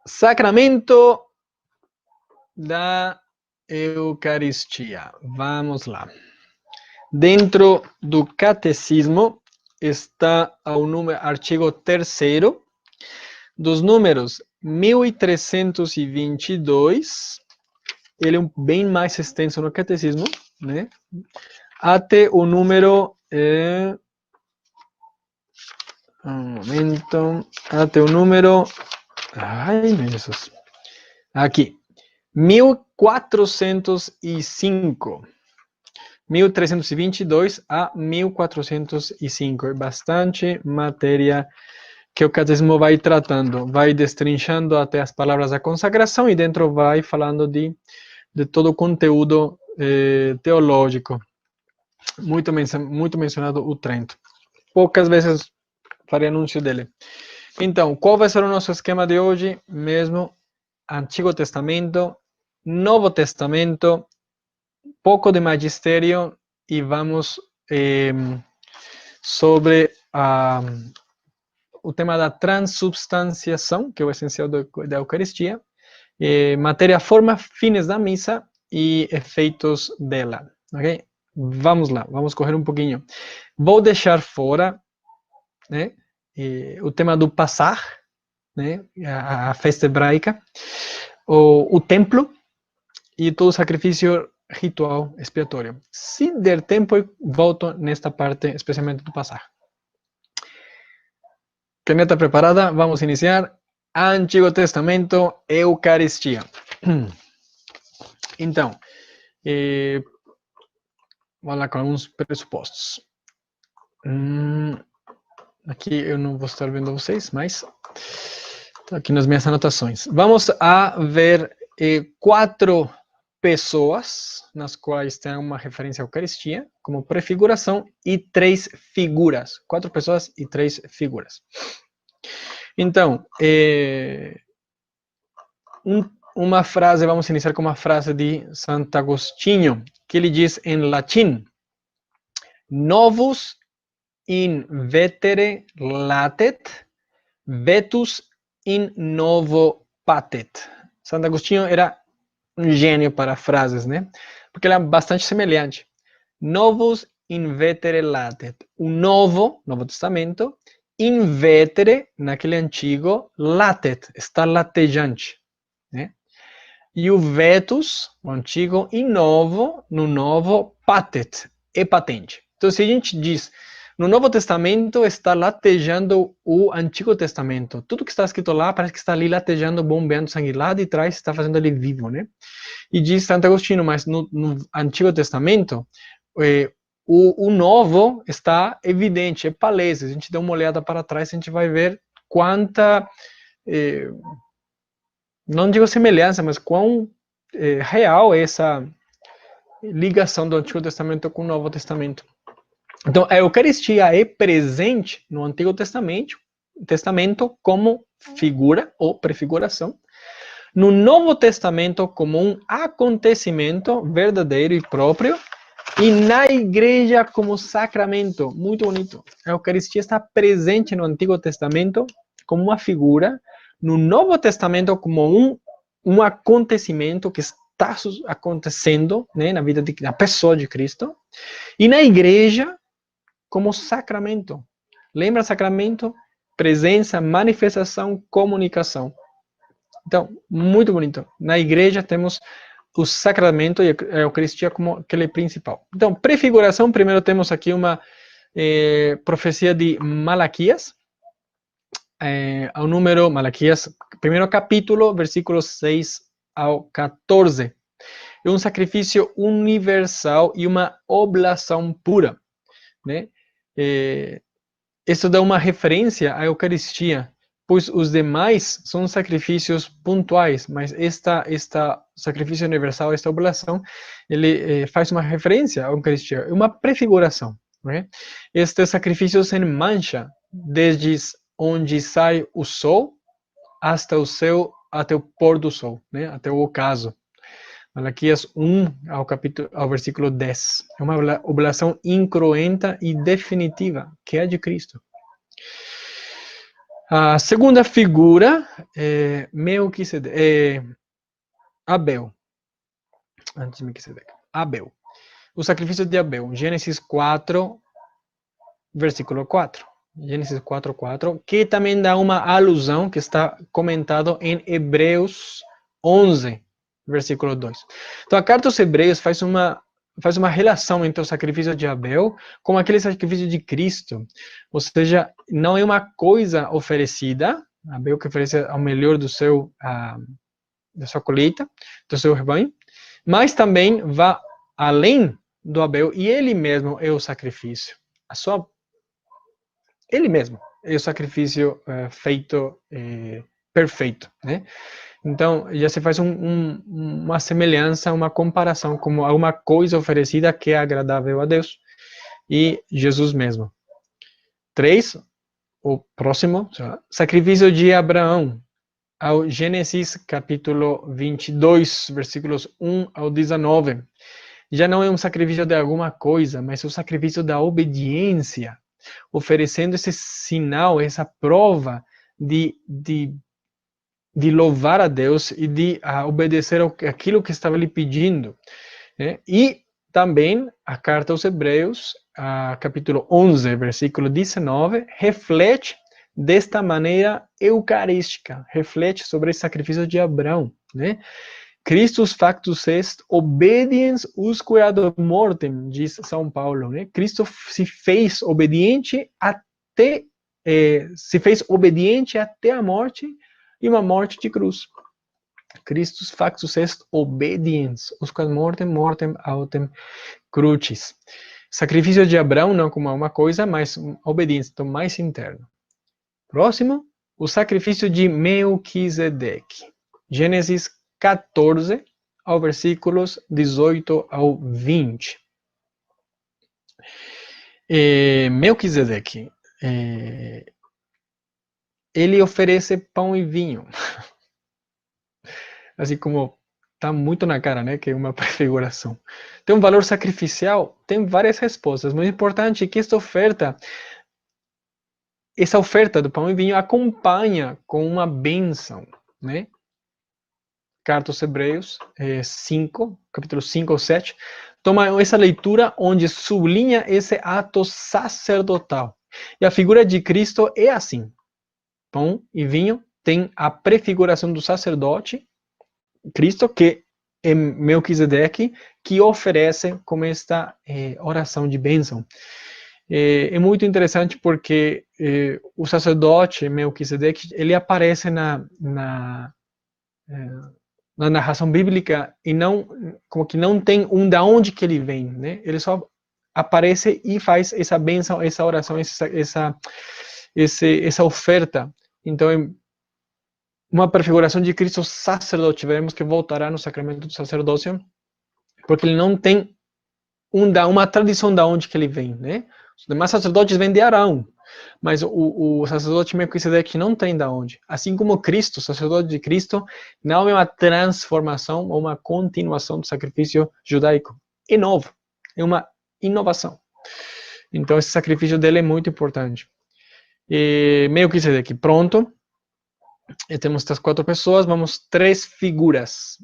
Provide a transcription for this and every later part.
Sacramento da Eucaristia. Vamos lá. Dentro do catecismo está o artigo 3º, dos números 1322, ele é bem mais extenso no catecismo, né? Até o número... um momento. Até o número... Ai, meu Jesus. Aqui. 1405. 1322 a 1405. É bastante matéria que o catecismo vai tratando. Vai destrinchando até as palavras da consagração e dentro vai falando de todo o conteúdo teológico. Muito mencionado o Trento. Poucas vezes farei anúncio dele. Então, qual vai ser o nosso esquema de hoje? Mesmo Antigo Testamento, Novo Testamento, pouco de magistério e vamos sobre o tema da transubstanciação, que é o essencial da Eucaristia, matéria, forma, fines da missa e efeitos dela. Ok? Vamos lá, vamos correr um pouquinho. Vou deixar fora, né, o tema do passar, né, a festa hebraica, o templo e todo o sacrifício ritual expiatório. Se der tempo, eu volto nesta parte, especialmente do passar. Caneta preparada? Vamos iniciar. Antigo Testamento, Eucaristia. Então, vamos lá com alguns pressupostos. Aqui eu não vou estar vendo vocês, mas estou aqui nas minhas anotações. Vamos a ver 4 pessoas, nas quais tem uma referência à Eucaristia, como prefiguração, e 3 figuras. 4 pessoas e 3 figuras. Então, uma frase, vamos iniciar com uma frase de Santo Agostinho, que ele diz em latim: Novus in vetere latet, vetus in novo patet. Santo Agostinho era um gênio para frases, né? Porque ela é bastante semelhante. Novus in vetere latet. O Novo Testamento, in vetere, naquele antigo, latet, está latejante, né? E o vetus, o antigo, e novo, no novo, patet, é patente. Então, se a gente diz, no Novo Testamento está latejando o Antigo Testamento. Tudo que está escrito lá parece que está ali latejando, bombeando sangue lá de trás, está fazendo ele vivo, né? E diz Santo Agostinho, mas no Antigo Testamento, o novo está evidente, é palestra. Se a gente der uma olhada para trás, a gente vai ver quanta, não digo semelhança, mas quão real é essa ligação do Antigo Testamento com o Novo Testamento. Então, a Eucaristia é presente no Antigo Testamento como figura ou prefiguração, no Novo Testamento como um acontecimento verdadeiro e próprio, e na igreja como sacramento. Muito bonito. A Eucaristia está presente no Antigo Testamento como uma figura, no Novo Testamento como um acontecimento que está acontecendo, né, na vida da pessoa de Cristo, e na igreja como sacramento. Lembra sacramento? Presença, manifestação, comunicação. Então, muito bonito. Na igreja temos o sacramento e a Eucaristia como aquele principal. Então, prefiguração, primeiro temos aqui uma profecia de Malaquias, ao número, Malaquias, primeiro capítulo, versículos 6 ao 14. É um sacrifício universal e uma oblação pura, né? Isso dá uma referência à Eucaristia, pois os demais são sacrifícios pontuais, mas esta sacrifício universal, esta oblação, ele faz uma referência à Eucaristia, é uma prefiguração, né? Este sacrifício sem mancha, desde onde sai o sol até o pôr do sol, né? Até o ocaso. Malaquias 1 ao versículo 10. É uma oblação incruenta e definitiva, que é a de Cristo. A segunda figura é Abel. Antes de Melquisedeque. Abel. O sacrifício de Abel. Gênesis 4, versículo 4. Gênesis 4:4, que também dá uma alusão que está comentado em Hebreus 11, versículo 2. Então, a carta aos Hebreus faz uma relação entre o sacrifício de Abel com aquele sacrifício de Cristo. Ou seja, não é uma coisa oferecida, Abel que oferece ao melhor da sua colheita, do seu rebanho, mas também vai além do Abel, e ele mesmo é o sacrifício. Ele mesmo é o sacrifício feito perfeito, né? Então, já se faz uma semelhança, uma comparação como alguma coisa oferecida que é agradável a Deus e Jesus mesmo. 3, o próximo, sacrifício de Abraão, ao Gênesis capítulo 22, versículos 1 ao 19. Já não é um sacrifício de alguma coisa, mas é o sacrifício da obediência, oferecendo esse sinal, essa prova de louvar a Deus e de obedecer aquilo que estava lhe pedindo. Né? E também a carta aos Hebreus, capítulo 11, versículo 19, reflete desta maneira eucarística, reflete sobre esse sacrifício de Abraão. Né? Christus factus est obediens usque ad mortem, diz São Paulo. Né? Cristo se fez obediente até a morte, e uma morte de cruz. Christus factus est obediens usque ad mortem autem crucis. Sacrifício de Abraão não como uma coisa, mas obediência, então mais interno. Próximo, o sacrifício de Melquisedeque. Gênesis 14, ao versículos 18 ao 20. Melquisedeque, ele oferece pão e vinho. Assim como está muito na cara, né, que é uma prefiguração. Tem um valor sacrificial? Tem várias respostas. Muito importante é que essa oferta do pão e vinho acompanha com uma bênção, né? Carta aos Hebreus 5, capítulo 5 ou 7, toma essa leitura onde sublinha esse ato sacerdotal. E a figura de Cristo é assim. Pão e vinho tem a prefiguração do sacerdote, Cristo, que é Melquisedeque, que oferece como esta oração de bênção. É muito interessante porque o sacerdote Melquisedeque, ele aparece na narração bíblica e não, como que não tem da onde que ele vem, né? Ele só aparece e faz essa bênção, essa oração, essa oferta. Então, é uma prefiguração de Cristo sacerdote. Veremos que voltará no sacramento do sacerdócio, porque ele não tem uma tradição da onde que ele vem, né? Os demais sacerdotes vêm de Arão, mas o sacerdote Melquisedeque não tem da onde. Assim como Cristo, o sacerdote de Cristo, não é uma transformação ou uma continuação do sacrifício judaico. É novo, é uma inovação. Então esse sacrifício dele é muito importante. Melquisedeque, pronto. E temos estas 4 pessoas, vamos 3 figuras.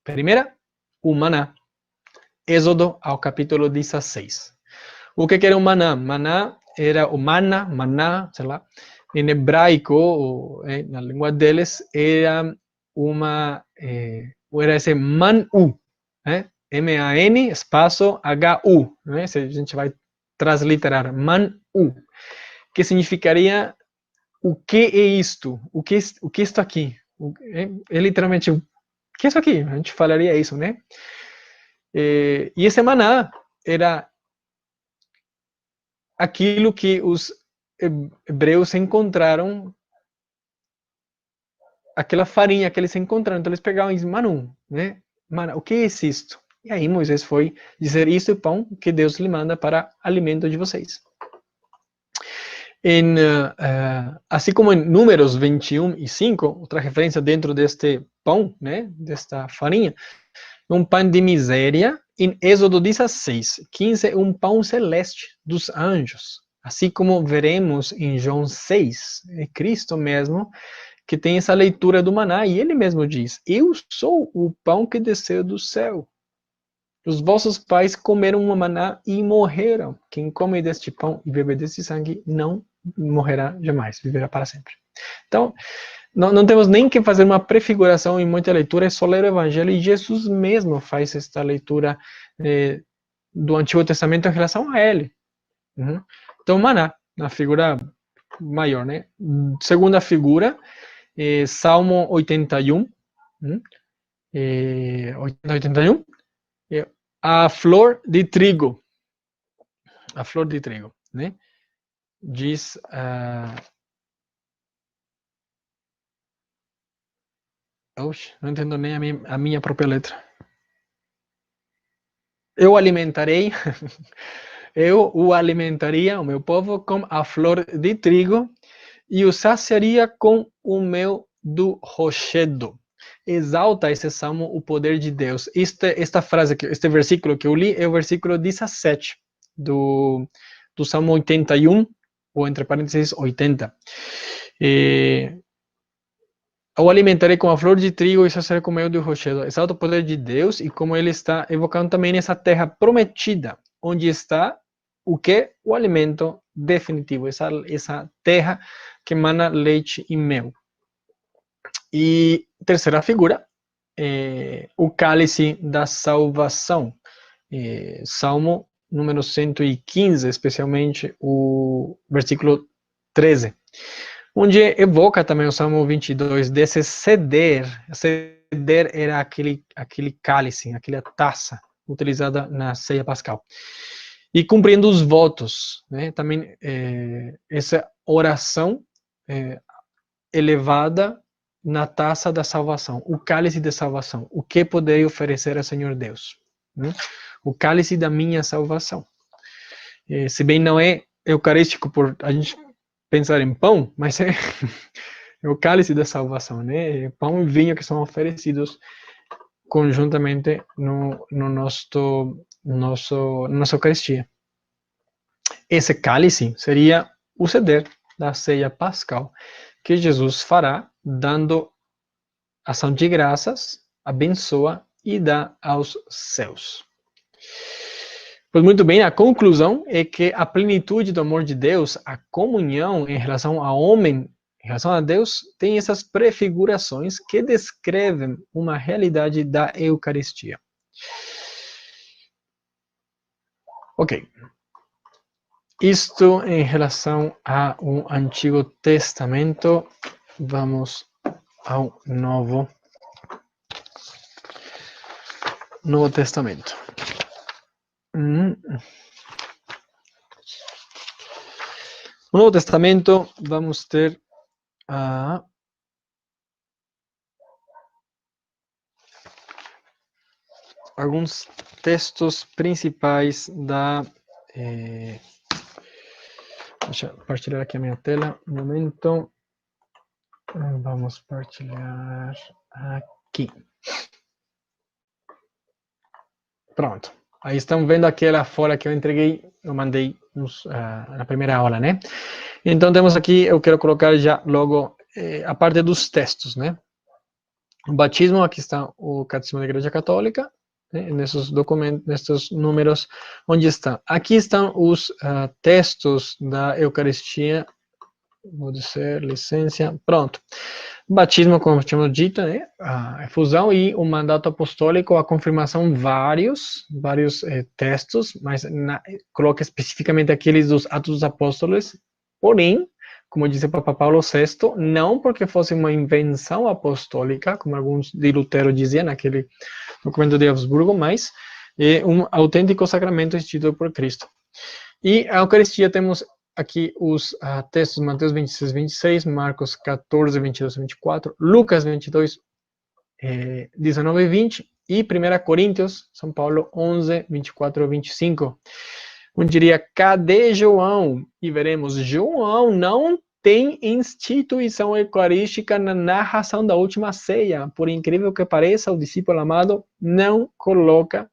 Primeira, o maná. Êxodo ao capítulo 16. O que era o maná? Maná era o maná, sei lá, em hebraico, na língua deles, era esse manu, né? M-A-N, espaço H-U, né? Se a gente vai transliterar, manu, que significaria o que é isto? O que é isto aqui? É literalmente, o que é isso aqui? A gente falaria isso, né? E esse maná era aquilo que os hebreus encontraram, aquela farinha que eles encontraram. Então eles pegavam e diziam, Manu, né? Maná, o que é isto? E aí Moisés foi dizer, isso é o pão que Deus lhe manda para alimento de vocês. Assim como em Números 21 e 5, outra referência dentro deste pão, né, desta farinha, um pão de miséria. Em Êxodo 16, 15, um pão celeste dos anjos. Assim como veremos em João 6, é Cristo mesmo que tem essa leitura do maná, e ele mesmo diz: eu sou o pão que desceu do céu. Os vossos pais comeram o maná e morreram. Quem come deste pão e bebe deste sangue não morrerá jamais, viverá para sempre. Então, não temos nem que fazer uma prefiguração em muita leitura, é só ler o Evangelho, e Jesus mesmo faz esta leitura do Antigo Testamento em relação a ele. Uhum. Então, maná, na figura maior, né? Segunda figura, Salmo 81, 81, a flor de trigo. A flor de trigo, né? Diz... Oxe, não entendo nem a minha própria letra. Eu alimentarei, eu o alimentaria, o meu povo, com a flor de trigo e o saciaria com o mel do rochedo. Exalta esse salmo o poder de Deus. Esta frase, este versículo que eu li é o versículo 17 do Salmo 81, ou entre parênteses 80. Eu alimentarei com a flor de trigo e saciarei com o mel do rochedo. Exalta o poder de Deus e como ele está evocando também essa terra prometida, onde está o que? O alimento definitivo, essa terra que emana leite e mel. E terceira figura, o cálice da salvação. Salmo número 115, especialmente o versículo 13, onde evoca também o Salmo 22, desse ceder. Ceder era aquele cálice, aquela taça utilizada na ceia pascal. E cumprindo os votos, né? Também essa oração elevada na taça da salvação, o cálice da salvação. O que poderei oferecer ao Senhor Deus? Né? O cálice da minha salvação. Se bem não é eucarístico por a gente pensar em pão, mas é o cálice da salvação, né? Pão e vinho que são oferecidos conjuntamente no nossa Eucaristia. Esse cálice seria o ceder da ceia pascal, que Jesus fará dando ação de graças, abençoa e dá aos céus. Pois muito bem, a conclusão é que a plenitude do amor de Deus, a comunhão em relação ao homem, em relação a Deus, tem essas prefigurações que descrevem uma realidade da Eucaristia. Ok. Isto em relação ao Antigo Testamento. Vamos ao Novo Testamento. No Novo Testamento vamos ter alguns textos principais da... deixa eu partilhar aqui a minha tela, um momento. Vamos partilhar aqui. Pronto. Aí estão vendo aquela folha que eu entreguei, eu mandei na primeira aula, né? Então temos aqui, eu quero colocar já logo a parte dos textos, né? O batismo, aqui está o Catecismo da Igreja Católica, né? Nesses documentos, nesses números, onde estão? Aqui estão os textos da Eucaristia, vou dizer, licença, pronto. Batismo, como tínhamos dito, né? A efusão e o mandato apostólico, a confirmação, vários textos, mas coloca especificamente aqueles dos Atos dos Apóstolos, porém, como disse o Papa Paulo VI, não porque fosse uma invenção apostólica, como alguns de Lutero diziam naquele documento de Habsburgo, mas um autêntico sacramento instituído por Cristo. E a Eucaristia temos aqui os textos, Mateus 26, 26, Marcos 14, 22 e 24, Lucas 22, 19 e 20, e 1 Coríntios, São Paulo 11, 24 e 25. Um diria, cadê João? E veremos, João não tem instituição eucarística na narração da última ceia. Por incrível que pareça, o discípulo amado não coloca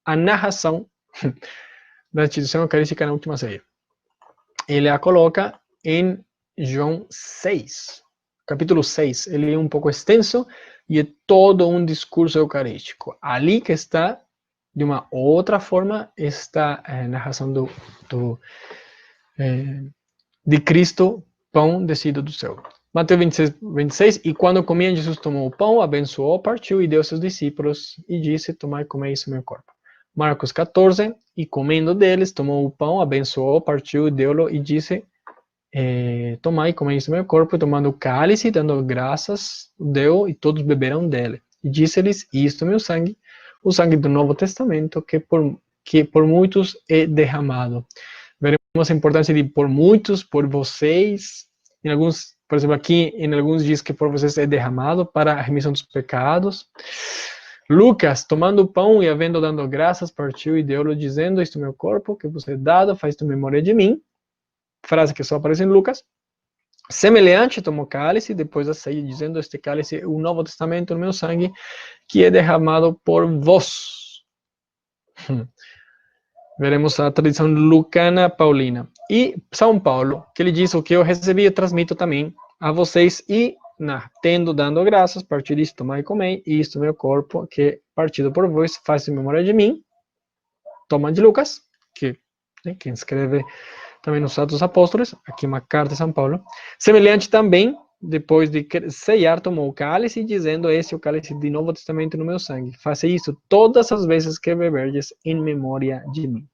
a narração da instituição eucarística na última ceia. ele a coloca em João 6, capítulo 6. Ele é um pouco extenso e é todo um discurso eucarístico. Ali que está, de uma outra forma, esta narração de Cristo, pão descido do céu. Mateus 26, e quando comiam, Jesus tomou o pão, abençoou, partiu e deu aos seus discípulos, e disse, tomai e comei isso meu corpo. Marcos 14, e comendo deles, tomou o pão, abençoou, partiu e deu-lo, e disse, tomai e comei isso meu corpo, e tomando o cálice, dando graças, deu, e todos beberam dele. E disse-lhes, isto é meu sangue, o sangue do Novo Testamento, que por muitos é derramado. Veremos a importância de por muitos, por vocês. Em alguns, por exemplo, aqui em alguns diz que por vocês é derramado para a remissão dos pecados. Lucas, tomando o pão e havendo dado graças, partiu e deu-lo, dizendo, isto é meu corpo, que vos é dado, faz tu memória de mim. Frase que só aparece em Lucas. Semelhante, tomou cálice, depois da ceia, dizendo, este cálice é o Novo Testamento no meu sangue, que é derramado por vós. Veremos a tradição lucana paulina. E São Paulo, que ele diz, o que eu recebi, eu transmito também a vocês, e tendo, dando graças, partir isto, tomai e comei, e isto é meu corpo, que é partido por vós, faz em memória de mim. Toma de Lucas, que quem escreve também nos Atos dos Apóstolos, aqui uma carta de São Paulo. Semelhante também, depois de ceiar, tomou o cálice, dizendo, esse é o cálice do Novo Testamento no meu sangue. Faça isso todas as vezes que beberdes em memória de mim.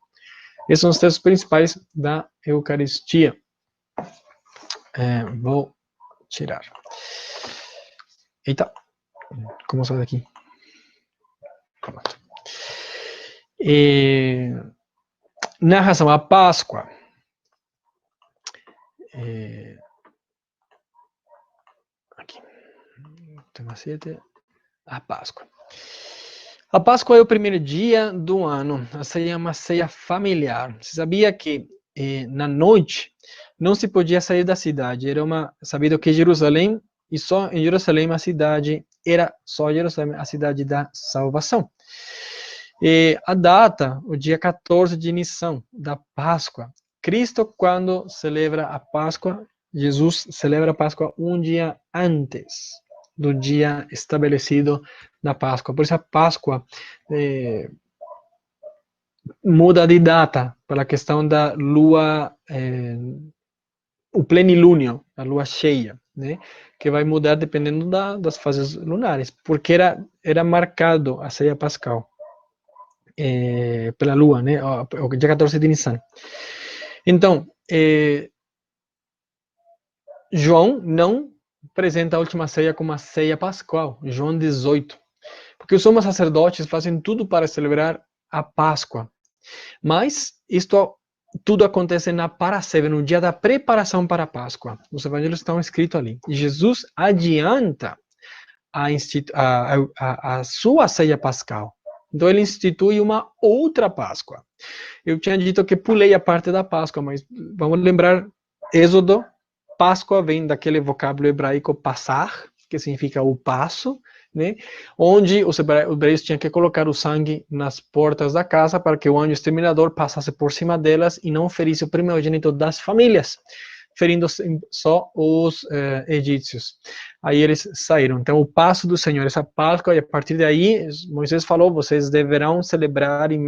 Esses são os textos principais da Eucaristia. Vou tirar. Eita, como sai daqui? Pronto. Narração a Páscoa. Aqui. Tema 7. A Páscoa. A Páscoa é o primeiro dia do ano. A ceia é uma ceia familiar. Você sabia que na noite não se podia sair da cidade? Sabido que Jerusalém, e só em Jerusalém a cidade, era só Jerusalém a cidade da salvação. A data, o dia 14 de Nissan, da Páscoa. Cristo, quando celebra a Páscoa, Jesus celebra a Páscoa um dia antes do dia estabelecido da Páscoa. Por isso a Páscoa muda de data pela questão da lua, o plenilúnio, a lua cheia, né? Que vai mudar dependendo das fases lunares, porque era marcado a ceia pascal pela lua, né? O dia 14 de Nissan. Então, João não apresenta a última ceia como a ceia pascual, João 18, porque os sumos sacerdotes fazem tudo para celebrar a Páscoa, mas isto tudo acontece na Parasceva, no dia da preparação para a Páscoa. Os evangelhos estão escritos ali. Jesus adianta a sua ceia pascal. Então ele institui uma outra Páscoa. Eu tinha dito que pulei a parte da Páscoa, mas vamos lembrar, Êxodo, Páscoa vem daquele vocábulo hebraico passar, que significa o passo, né? Onde os hebreus tinham que colocar o sangue nas portas da casa para que o anjo exterminador passasse por cima delas e não ferisse o primogênito das famílias, ferindo só os egípcios. Aí eles saíram. Então, o passo do Senhor, essa Páscoa, e a partir daí, Moisés falou, vocês deverão celebrar e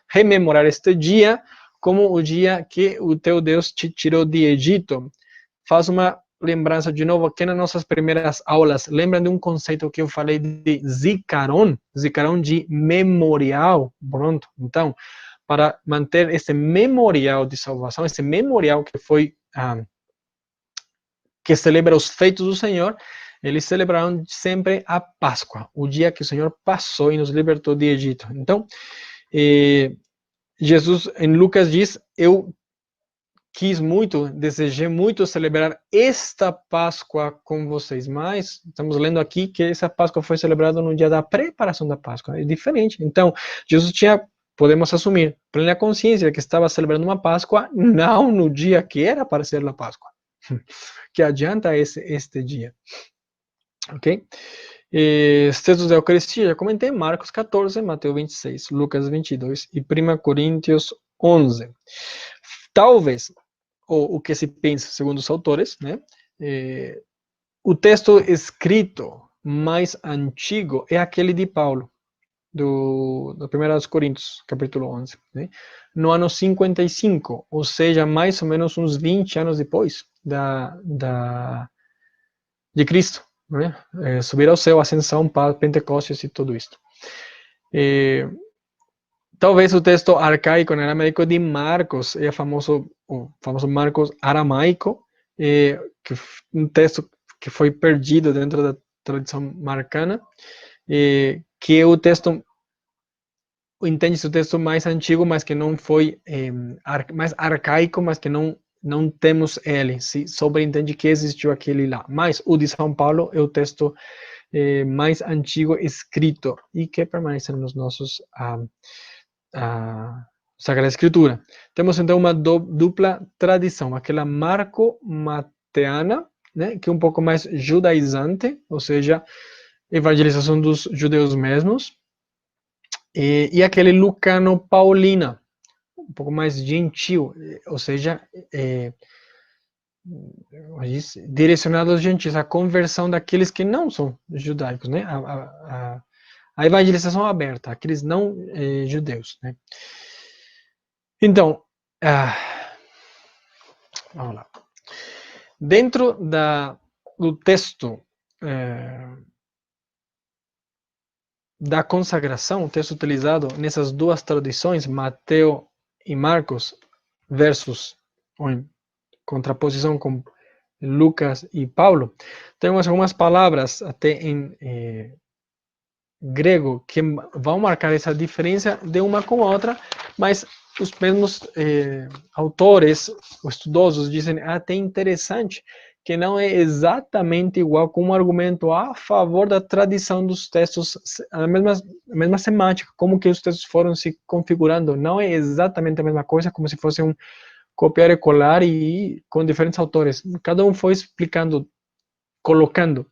rememorar este dia como o dia que o teu Deus te tirou de Egito. Faz uma lembrança de novo aqui nas nossas primeiras aulas. Lembra de um conceito que eu falei de zikaron de memorial. Pronto. Então, para manter esse memorial de salvação, esse memorial que foi que celebra os feitos do Senhor, eles celebraram sempre a Páscoa, o dia que o Senhor passou e nos libertou de Egito. Então, Jesus em Lucas diz, eu desejei muito celebrar esta Páscoa com vocês, mas estamos lendo aqui que essa Páscoa foi celebrada no dia da preparação da Páscoa, é diferente. Então, Jesus tinha, podemos assumir, plena consciência que estava celebrando uma Páscoa, não no dia que era para ser a Páscoa, que adianta este dia, ok? Os textos da Eucaristia, já comentei, Marcos 14, Mateus 26, Lucas 22 e 1 Coríntios 11. Talvez ou o que se pensa, segundo os autores, né? O texto escrito mais antigo é aquele de Paulo, do 1 Coríntios, capítulo 11, né? No ano 55, ou seja, mais ou menos uns 20 anos depois de Cristo, né? Subir ao céu, ascensão, Pentecostes e tudo isso. Talvez o texto arcaico en aramaico de Marcos, o famoso Marcos aramaico, um texto que foi perdido dentro da tradição marcana, que é o texto, entende-se o texto mais antigo, mas que não foi mais arcaico, mas que não temos ele, se sobreentende que existiu aquele lá. Mas o de São Paulo é o texto mais antigo escrito e que permanece nos nossos a Sagrada Escritura. Temos então uma dupla tradição, aquela marco-mateana, né, que é um pouco mais judaizante, ou seja, evangelização dos judeus mesmos, e aquele lucano-paulina, um pouco mais gentil, ou seja, direcionado aos gentios, a conversão daqueles que não são judaicos, né, a evangelização aberta, aqueles não judeus, né. Então, vamos lá. Dentro do texto da consagração, o texto utilizado nessas duas traduções, Mateus e Marcos, versus, ou em contraposição com Lucas e Paulo, temos algumas palavras, até em grego, que vão marcar essa diferença de uma com a outra, mas os mesmos autores, estudosos, dizem até interessante que não é exatamente igual com um argumento a favor da tradição dos textos, a mesma semântica, como que os textos foram se configurando, não é exatamente a mesma coisa, como se fosse um copiar e colar e com diferentes autores. Cada um foi explicando, colocando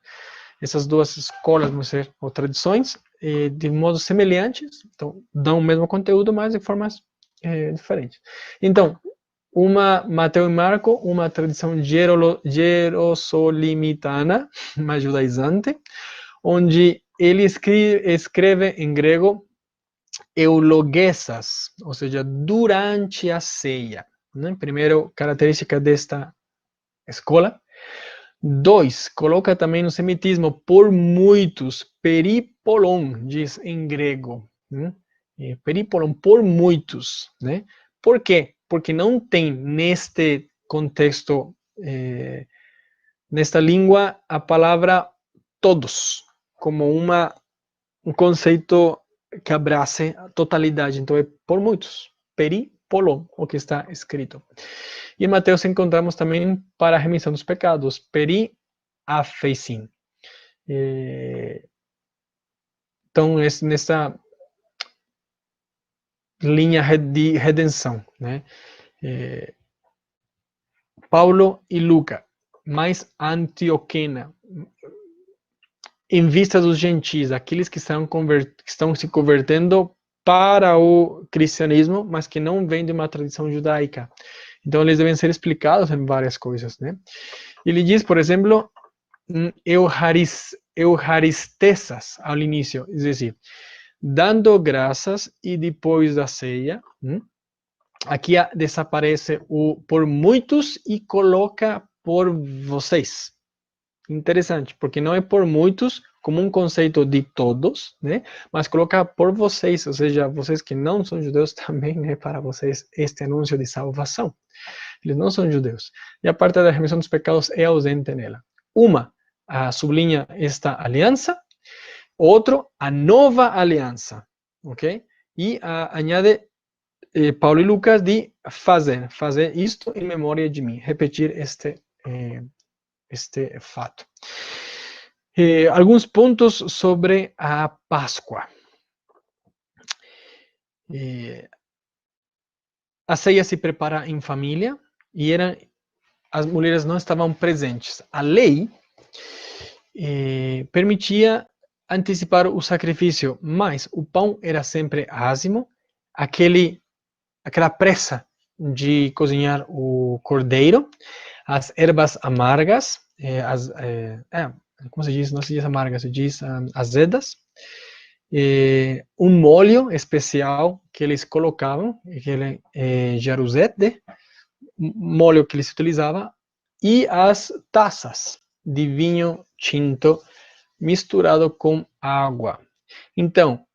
essas duas escolas, vamos dizer, ou tradições, de modos semelhantes, então dão o mesmo conteúdo, mas de formas diferentes. Então, uma Mateus e Marco, uma tradição jerossolimitana, mais judaizante, onde ele escreve em grego eulogesas, ou seja, durante a ceia. Né? Primeiro, característica desta escola. 2, coloca também no semitismo, por muitos, peripolon, diz em grego. Né? Peripolon, por muitos. Né? Por quê? Porque não tem neste contexto, nesta língua, a palavra todos, como um conceito que abrace a totalidade. Então é por muitos, peripolon, o que está escrito. E em Mateus encontramos também para a remissão dos pecados, periafeisin. Então, nessa linha de redenção, né? Paulo e Lucas, mais antioquena, em vista dos gentis, aqueles que estão se convertendo para o cristianismo, mas que não vêm de uma tradição judaica. Então, eles devem ser explicados em várias coisas, né? Ele diz, por exemplo, euharistesas ao início, é dizer, dando graças e depois da ceia. Aqui desaparece o por muitos e coloca por vocês. Interessante, porque não é por muitos como um conceito de todos, né? Mas coloca por vocês, ou seja, vocês que não são judeus também, né? Para vocês este anúncio de salvação. Eles não são judeus. E a parte da remissão dos pecados é ausente nela. Uma, sublinha esta aliança. Outro, a nova aliança. Ok? E añade Paulo e Lucas de fazer isto em memória de mim. Repetir este fato. Alguns pontos sobre a Páscoa. A ceia se prepara em família e as mulheres não estavam presentes. A lei permitia antecipar o sacrifício, mas o pão era sempre ázimo, aquela pressa de cozinhar o cordeiro, as ervas amargas, como se diz? Não se diz amargas, se diz azedas, um molho especial que eles colocavam, aquele jaruzete, molho que eles utilizavam, e as taças de vinho tinto misturado com água. Então,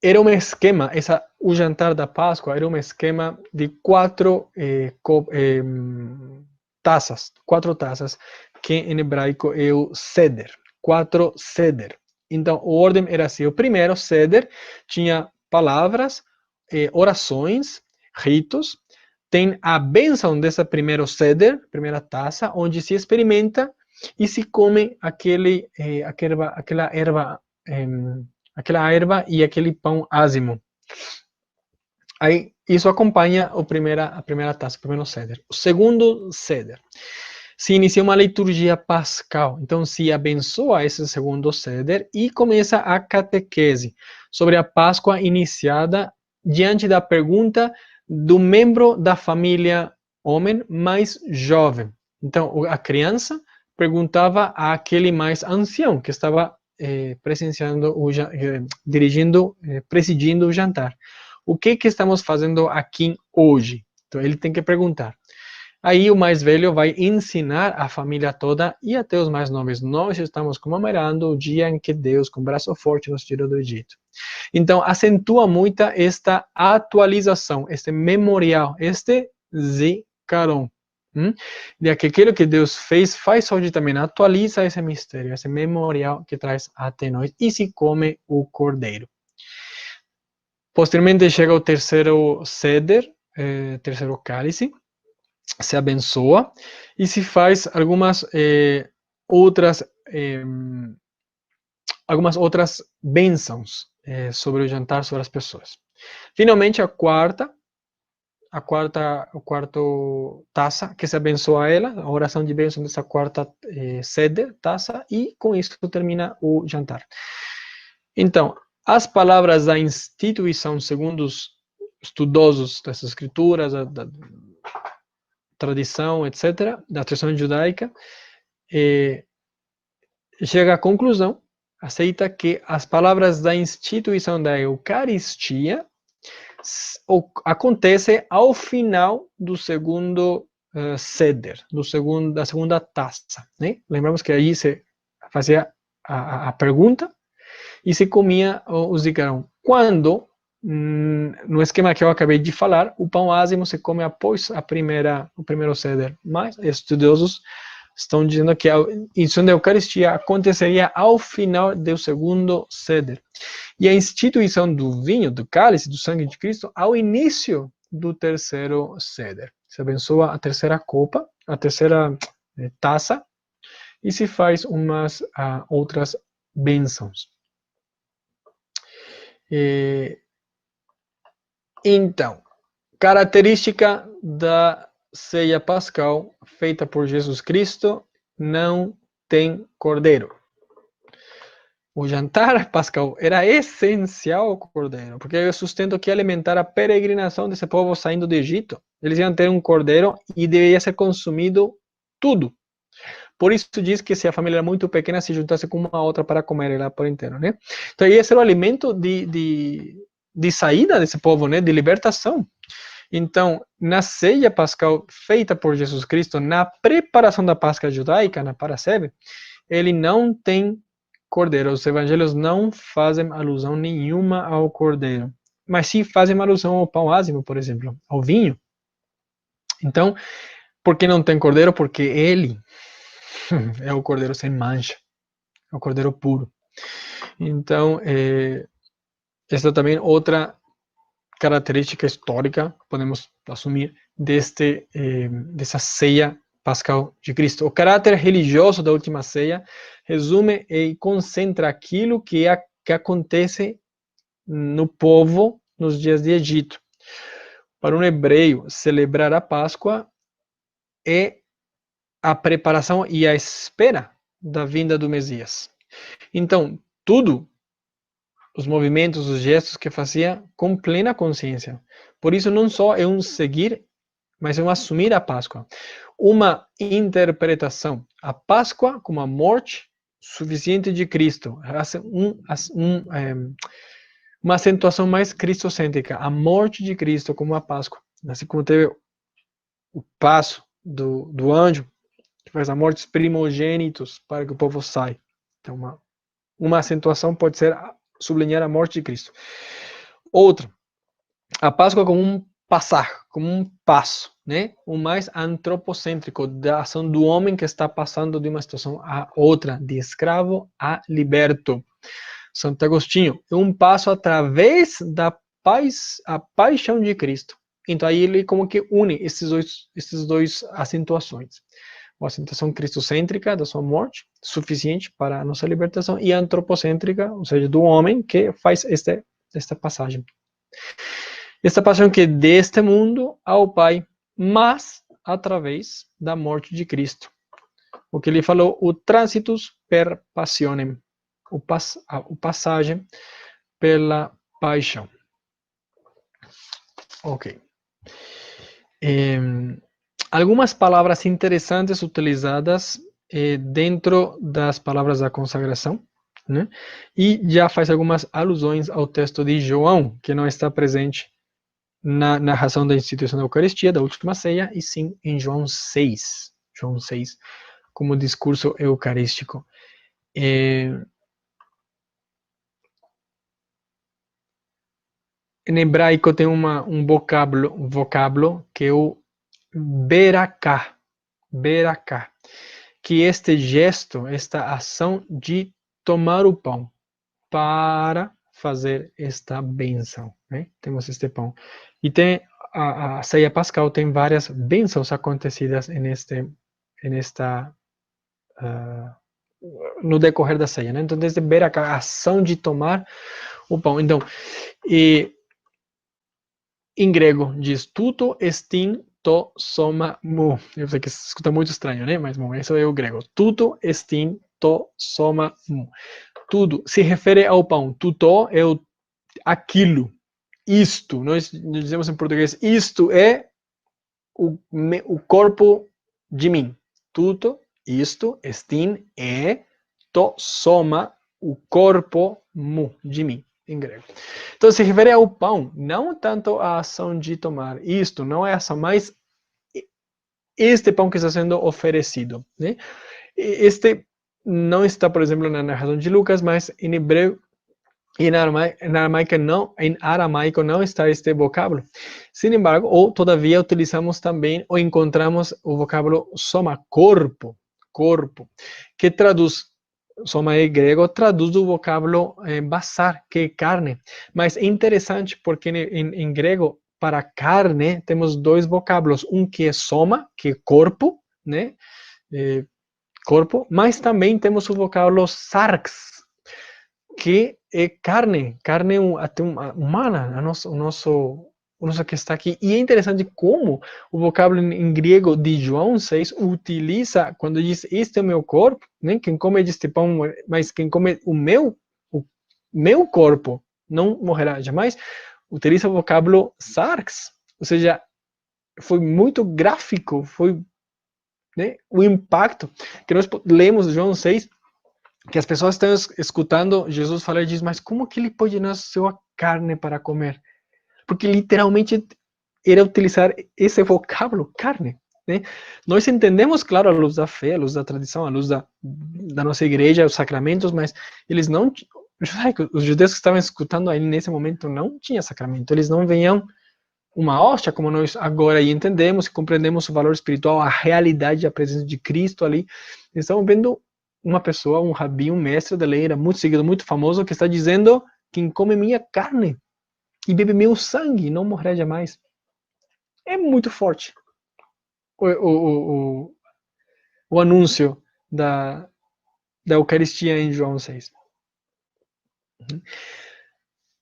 era um esquema, o jantar da Páscoa era um esquema de quatro taças, que em hebraico é o seder, 4 seder. Então, a ordem era assim: o primeiro seder tinha palavras, orações, ritos, tem a bênção dessa primeira seder, primeira taça, onde se experimenta e se come aquela erva e aquele pão ázimo. Aí, isso acompanha a primeira taça, o primeiro seder. O segundo seder, se inicia uma liturgia pascal. Então, se abençoa esse segundo seder e começa a catequese sobre a Páscoa iniciada diante da pergunta do membro da família homem mais jovem. Então, a criança perguntava àquele mais ancião que estava presenciando, dirigindo, presidindo o jantar. O que estamos fazendo aqui hoje? Então, ele tem que perguntar. Aí o mais velho vai ensinar a família toda e até os mais novos. Nós estamos comemorando o dia em que Deus, com braço forte, nos tirou do Egito. Então, acentua muito esta atualização, este memorial, este zikaron. De que aquilo que Deus faz hoje também, atualiza esse mistério, esse memorial que traz até nós, e se come o cordeiro. Posteriormente chega o terceiro seder, terceiro cálice, se abençoa e se faz algumas outras bênçãos sobre o jantar, sobre as pessoas. Finalmente, a quarta taça, que se abençoa ela, a oração de bênção dessa quarta sede, taça, e com isso termina o jantar. Então, as palavras da instituição, segundo os estudosos das escrituras, da tradição, etc., da tradição judaica, chega à conclusão, aceita que as palavras da instituição da Eucaristia acontece ao final do segundo seder, da segunda taça, né? Lembramos que aí se fazia a pergunta e se comia o zicarão. Quando, no esquema que eu acabei de falar, o pão ázimo se come após o primeiro seder, mas estudiosos estão dizendo que a instituição da Eucaristia aconteceria ao final do segundo seder. E a instituição do vinho, do cálice, do sangue de Cristo, ao início do terceiro seder. Se abençoa a terceira copa, a terceira taça, e se faz umas outras bênçãos. Então, característica da ceia pascal feita por Jesus Cristo: não tem cordeiro. O jantar pascal era essencial ao cordeiro, porque eu sustento que alimentar a peregrinação desse povo saindo do Egito. Eles iam ter um cordeiro e deveria ser consumido tudo. Por isso diz que se a família era muito pequena, se juntasse com uma outra para comer ela por inteiro, né? Então, esse era o alimento de saída desse povo, né? De libertação. Então, na ceia pascal feita por Jesus Cristo, na preparação da Páscoa judaica, na Parasebe, ele não tem cordeiro. Os evangelhos não fazem alusão nenhuma ao cordeiro, mas sim fazem alusão ao pão ázimo, por exemplo, ao vinho. Então, por que não tem cordeiro? Porque ele é o cordeiro sem mancha, é o cordeiro puro. Então, esta também é outra característica histórica, podemos assumir, dessa ceia pascal de Cristo. O caráter religioso da última ceia resume e concentra aquilo que acontece no povo nos dias de Egito. Para um hebreu, celebrar a Páscoa é a preparação e a espera da vinda do Messias. Então, tudo os movimentos, os gestos que fazia com plena consciência. Por isso, não só é um seguir, mas é um assumir a Páscoa. Uma interpretação. A Páscoa como a morte suficiente de Cristo. Uma acentuação mais cristocêntrica. A morte de Cristo como a Páscoa. Assim como teve o passo do anjo, que faz a morte dos primogênitos para que o povo saia. Então, uma acentuação pode ser sublinhar a morte de Cristo. Outra, a Páscoa como um passar, como um passo, né? O mais antropocêntrico da ação do homem que está passando de uma situação a outra, de escravo a liberto. Santo Agostinho, é um passo através da paixão de Cristo. Então aí ele como que une esses dois acentuações. Uma acentuação cristocêntrica da sua morte, suficiente para a nossa libertação, e antropocêntrica, ou seja, do homem que faz esta passagem. Esta passagem que é deste mundo ao Pai, mas através da morte de Cristo. O que ele falou, o transitus per passionem, o passagem pela paixão. Ok. Algumas palavras interessantes utilizadas dentro das palavras da consagração, né? E já faz algumas alusões ao texto de João, que não está presente na narração da instituição da Eucaristia, da última ceia, e sim em João 6. João 6, como discurso eucarístico. Em hebraico tem um vocábulo que é o beraká, que este gesto, esta ação de tomar o pão para fazer esta bênção, né? Temos este pão. E tem a ceia pascal tem várias bênçãos acontecidas no decorrer da ceia, né? Então, desde beraká, a ação de tomar o pão. Então, em grego diz tuto estin to soma mu. Eu sei que se escuta muito estranho, né? Mas, bom, isso é o grego. Tuto estin to soma mu. Tudo se refere ao pão. Tuto é aquilo. Isto. Nós dizemos em português, isto é o corpo de mim. Tuto, isto, estin é, to soma, o corpo mu, de mim, em grego. Então, se refere ao pão, não tanto à ação de tomar. Isto não é ação, mas este pão que está sendo oferecido, né? Este não está, por exemplo, na narração de Lucas, mas em hebreu e em aramaico não está este vocábulo. Sin embargo, ou todavia utilizamos também ou encontramos o vocábulo soma, corpo, que traduz, soma em grego, traduz o vocábulo basar, que é carne. Mas é interessante porque em grego, para carne, temos dois vocábulos, um que é soma, que é corpo, né? Corpo, mas também temos o vocábulo sarx, que é carne até humana, o nosso que está aqui. E é interessante como o vocábulo em grego de João 6 utiliza, quando diz, este é o meu corpo, né? Quem come deste pão, mas quem come o meu corpo não morrerá jamais, utiliza o vocábulo sarx, ou seja, foi muito gráfico, foi, né, o impacto que nós lemos João 6, que as pessoas estão escutando Jesus falar e diz, mas como que ele pode dar sua carne para comer? Porque literalmente era utilizar esse vocábulo, carne, né? Nós entendemos, claro, à luz da fé, à luz da tradição, à luz da nossa igreja, os sacramentos, mas eles não, os judeus que estavam escutando aí nesse momento não tinham sacramento, eles não venham uma hóstia, como nós agora entendemos e compreendemos o valor espiritual, a realidade, a presença de Cristo ali. Eles estavam vendo uma pessoa, um rabi, um mestre da lei, era muito seguido, muito famoso, que está dizendo, quem come minha carne e bebe meu sangue não morrerá jamais. É muito forte o anúncio da Eucaristia em João 6.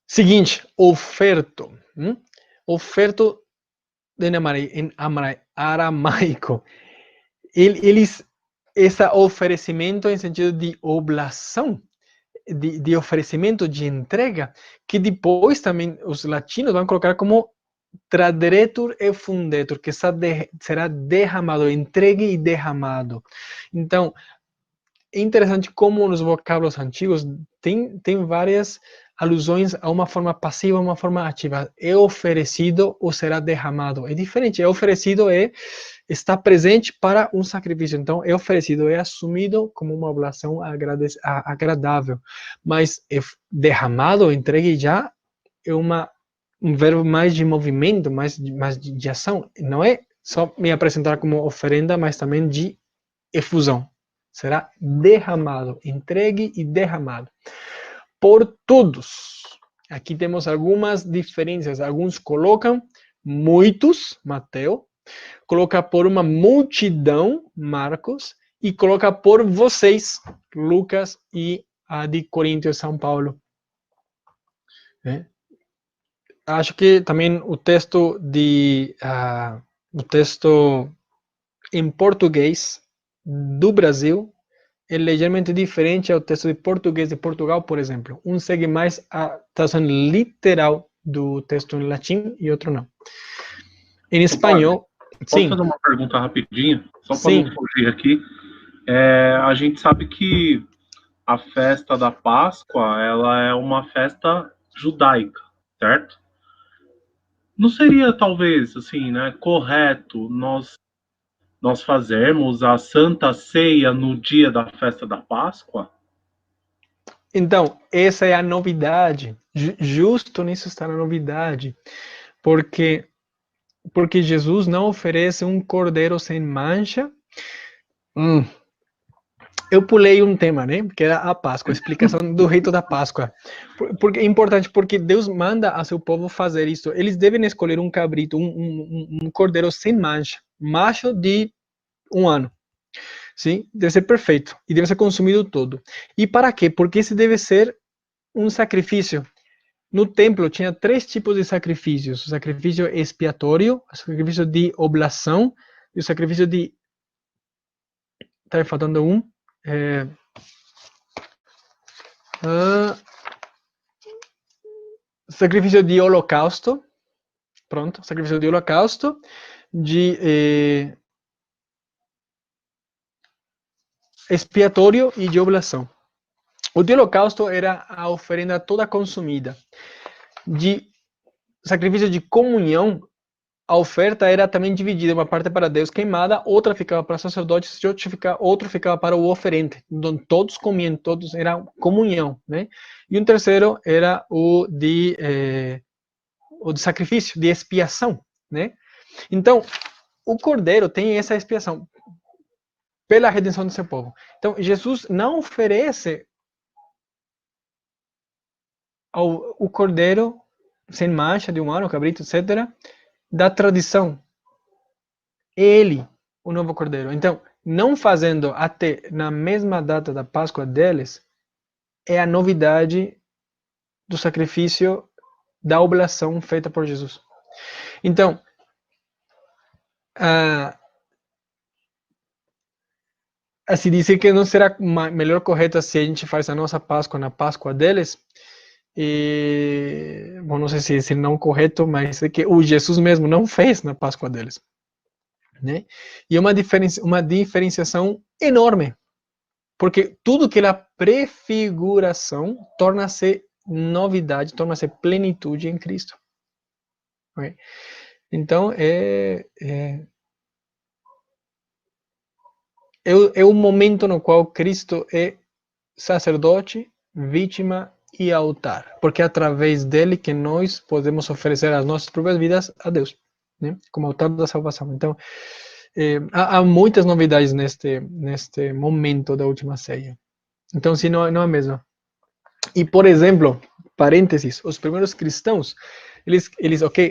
Seguinte, oferto. Oferto em aramaico. Esse oferecimento em sentido de oblação de oferecimento, de entrega, que depois também os latinos vão colocar como traderetur e fundetur, que será derramado, entregue e derramado. Então, é interessante como nos vocábulos antigos tem várias alusões a uma forma passiva, a uma forma ativa. É oferecido ou será derramado. É diferente. É oferecido está presente para um sacrifício. Então, é oferecido, é assumido como uma oblação agradável. Mas é derramado, entregue já, é um verbo mais de movimento, mais de ação. Não é só me apresentar como oferenda, mas também de efusão. Será derramado, entregue e derramado por todos. Aqui temos algumas diferenças. Alguns colocam muitos, Mateus, coloca por uma multidão, Marcos, e coloca por vocês, Lucas, e a de Coríntios, São Paulo. Acho que também o texto em português do Brasil é ligeiramente diferente ao texto de português de Portugal, por exemplo. Um segue mais a tradução literal do texto em latim e outro não. Em espanhol, posso sim. fazer uma pergunta rapidinho? Só para Sim. não fugir aqui. A gente sabe que a festa da Páscoa, ela é uma festa judaica, certo? Não seria, talvez, assim, né, correto nós fazermos a Santa Ceia no dia da festa da Páscoa? Então, essa é a novidade. Justo nisso está a novidade. Porque Jesus não oferece um cordeiro sem mancha. Eu pulei um tema, né? Que era a Páscoa, a explicação do rito da Páscoa. Porque é importante, porque Deus manda a seu povo fazer isso. Eles devem escolher um cabrito, um cordeiro sem mancha, macho de 1 ano. Sim? Deve ser perfeito e deve ser consumido todo. E para quê? Porque esse deve ser um sacrifício. No templo tinha 3 tipos de sacrifícios: o sacrifício expiatório, o sacrifício de oblação e o sacrifício de... Está faltando um. Sacrifício de holocausto. Pronto, sacrifício de holocausto, de expiatório e de oblação. O de holocausto era a oferenda toda consumida. De sacrifício de comunhão, a oferta era também dividida, uma parte para Deus queimada, outra ficava para sacerdotes, outro ficava para o oferente. Então todos comiam, todos era comunhão, né? E um terceiro era o de sacrifício, de expiação, né? Então, o cordeiro tem essa expiação pela redenção do seu povo. Então, Jesus não oferece o cordeiro sem mancha de 1 ano, cabrito, etc., da tradição. Ele, o novo cordeiro. Então, não fazendo até na mesma data da Páscoa deles, é a novidade do sacrifício da oblação feita por Jesus. Então, assim, dizer que não será melhor correto se a gente faz a nossa Páscoa na Páscoa deles, bom, não sei se não correto, mas é que o Jesus mesmo não fez na Páscoa deles, né? E é uma diferenciação enorme, porque tudo que é a prefiguração torna-se novidade, torna-se plenitude em Cristo. Okay? Então, é o momento no qual Cristo é sacerdote, vítima e altar, porque é através dele que nós podemos oferecer as nossas próprias vidas a Deus, né? Como altar da salvação. Então, há muitas novidades neste momento da última ceia. Então, sim, não é mesmo. E, por exemplo, parênteses, os primeiros cristãos, eles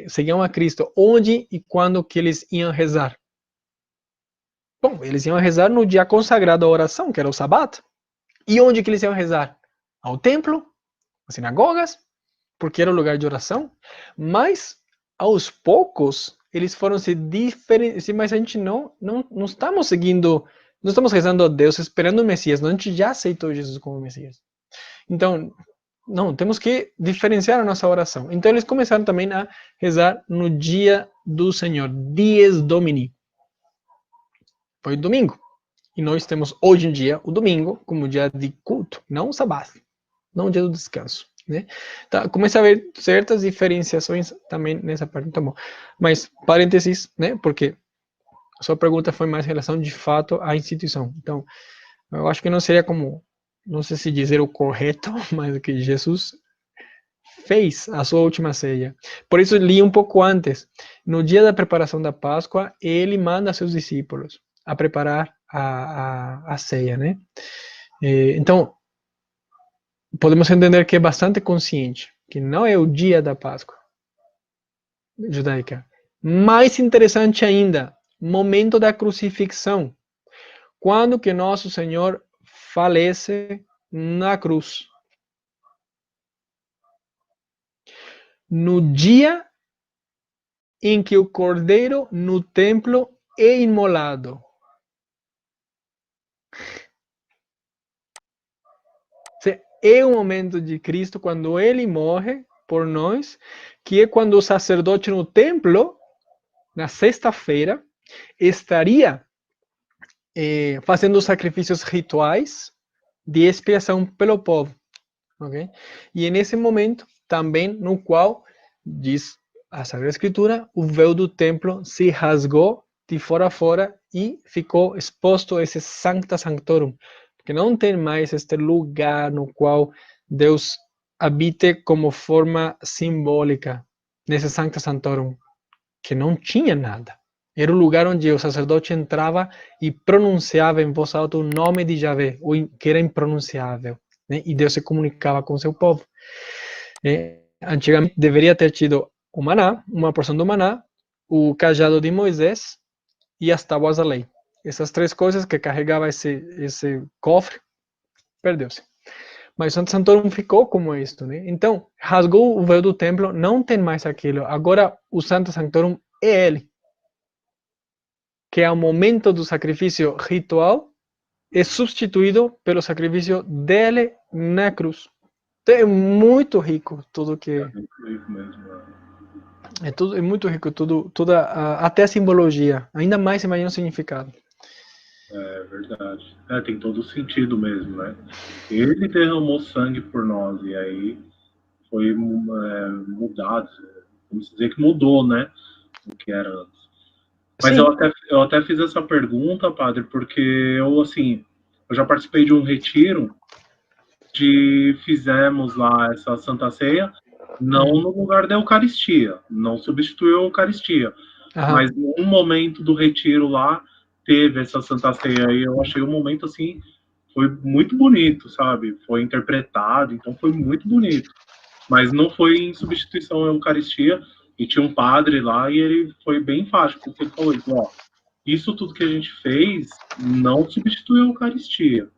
seguiam a Cristo. Onde e quando que eles iam rezar? Bom, eles iam rezar no dia consagrado à oração, que era o sábado. E onde que eles iam rezar? Ao templo, às sinagogas, porque era o lugar de oração. Mas, aos poucos, eles foram se diferenciando. Mas a gente não estamos seguindo, não estamos rezando a Deus esperando o Messias. Não, a gente já aceitou Jesus como Messias. Então, não, temos que diferenciar a nossa oração. Então, eles começaram também a rezar no dia do Senhor, Dies Domini. Foi domingo. E nós temos hoje em dia o domingo como dia de culto, não o sábado, não o dia do descanso. Né? Tá, começa a haver certas diferenciações também nessa parte. Tá bom. Mas, parênteses, né? Porque a sua pergunta foi mais em relação de fato à instituição. Então, eu acho que não seria como, não sei se dizer o correto, mas o que Jesus fez a sua última ceia. Por isso, li um pouco antes. No dia da preparação da Páscoa, ele manda seus discípulos a preparar a ceia, né? Então, podemos entender que é bastante consciente, que não é o dia da Páscoa judaica. Mais interessante ainda, momento da crucifixão. Quando que nosso Senhor falece na cruz? No dia em que o cordeiro no templo é imolado. É o momento de Cristo quando ele morre por nós, que é quando o sacerdote no templo, na sexta-feira, estaria fazendo os sacrifícios rituais de expiação pelo povo. Okay? E é nesse momento também no qual, diz a Sagrada Escritura, o véu do templo se rasgou de fora a fora e ficou exposto esse Sancta Sanctorum, porque não tem mais este lugar no qual Deus habite como forma simbólica, nesse Sancta Sanctorum, que não tinha nada. Era o lugar onde o sacerdote entrava e pronunciava em voz alta o nome de Yahvé, que era impronunciável. Né? E Deus se comunicava com seu povo. Antigamente deveria ter tido o maná, uma porção do maná, o cajado de Moisés e as tábuas da lei. Essas três coisas que carregava esse cofre, perdeu-se. Mas o Santo Santorum ficou como isto, né? Então, rasgou o véu do templo, não tem mais aquilo. Agora, o Santo Santorum é ele. Que é o momento do sacrifício ritual, é substituído pelo sacrifício dele na cruz. Então, é muito rico tudo que... É muito rico tudo, até a simbologia. Ainda mais imagina o significado. É verdade. Tem todo sentido mesmo, né? Ele derramou sangue por nós e aí foi mudado. Vamos dizer que mudou, né? O que era antes. Mas eu até fiz essa pergunta, padre, porque eu já participei de um retiro fizemos lá essa Santa Ceia, não no lugar da Eucaristia, não substituiu a Eucaristia, mas em um momento do retiro lá teve essa Santa Ceia e eu achei um momento assim, foi muito bonito, sabe? Foi interpretado, então foi muito bonito. Mas não foi em substituição à Eucaristia, e tinha um padre lá e ele foi bem enfático, porque ele falou isso, ó, isso tudo que a gente fez não substitui a Eucaristia.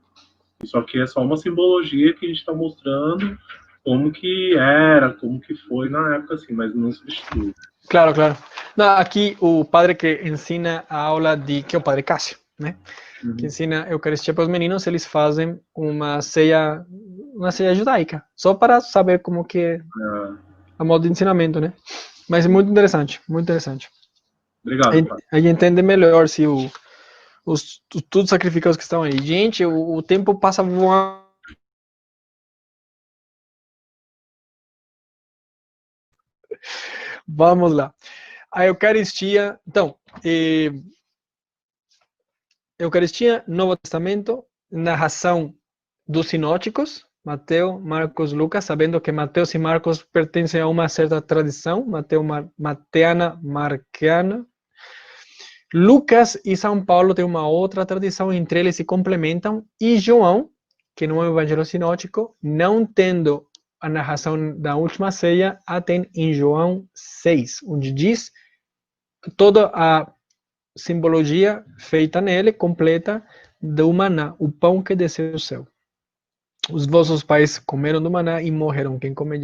Isso aqui é só uma simbologia que a gente está mostrando como que era, como que foi na época, assim, mas não substitui. Claro, claro. Não, aqui o padre que ensina a aula que é o padre Cássio, né? Uhum. Que ensina a Eucaristia para os meninos, eles fazem uma ceia judaica, só para saber como que é a modo de ensinamento, né? Mas é muito interessante, muito interessante. Obrigado. A gente entende melhor se todos os sacrifícios que estão aí. Gente, o tempo passa voando. Vamos lá. A Eucaristia, então, Eucaristia, Novo Testamento, narração dos sinóticos, Mateus, Marcos, Lucas, sabendo que Mateus e Marcos pertencem a uma certa tradição, mateana, marquiana. Lucas e São Paulo têm uma outra tradição, entre eles se complementam, e João, que não é um evangelho sinótico, não tendo a narração da última ceia, a tem em João 6, onde diz toda a simbologia feita nele, completa, do maná, o pão que desceu do céu. Os vossos pais comeram do maná e morreram. Quem come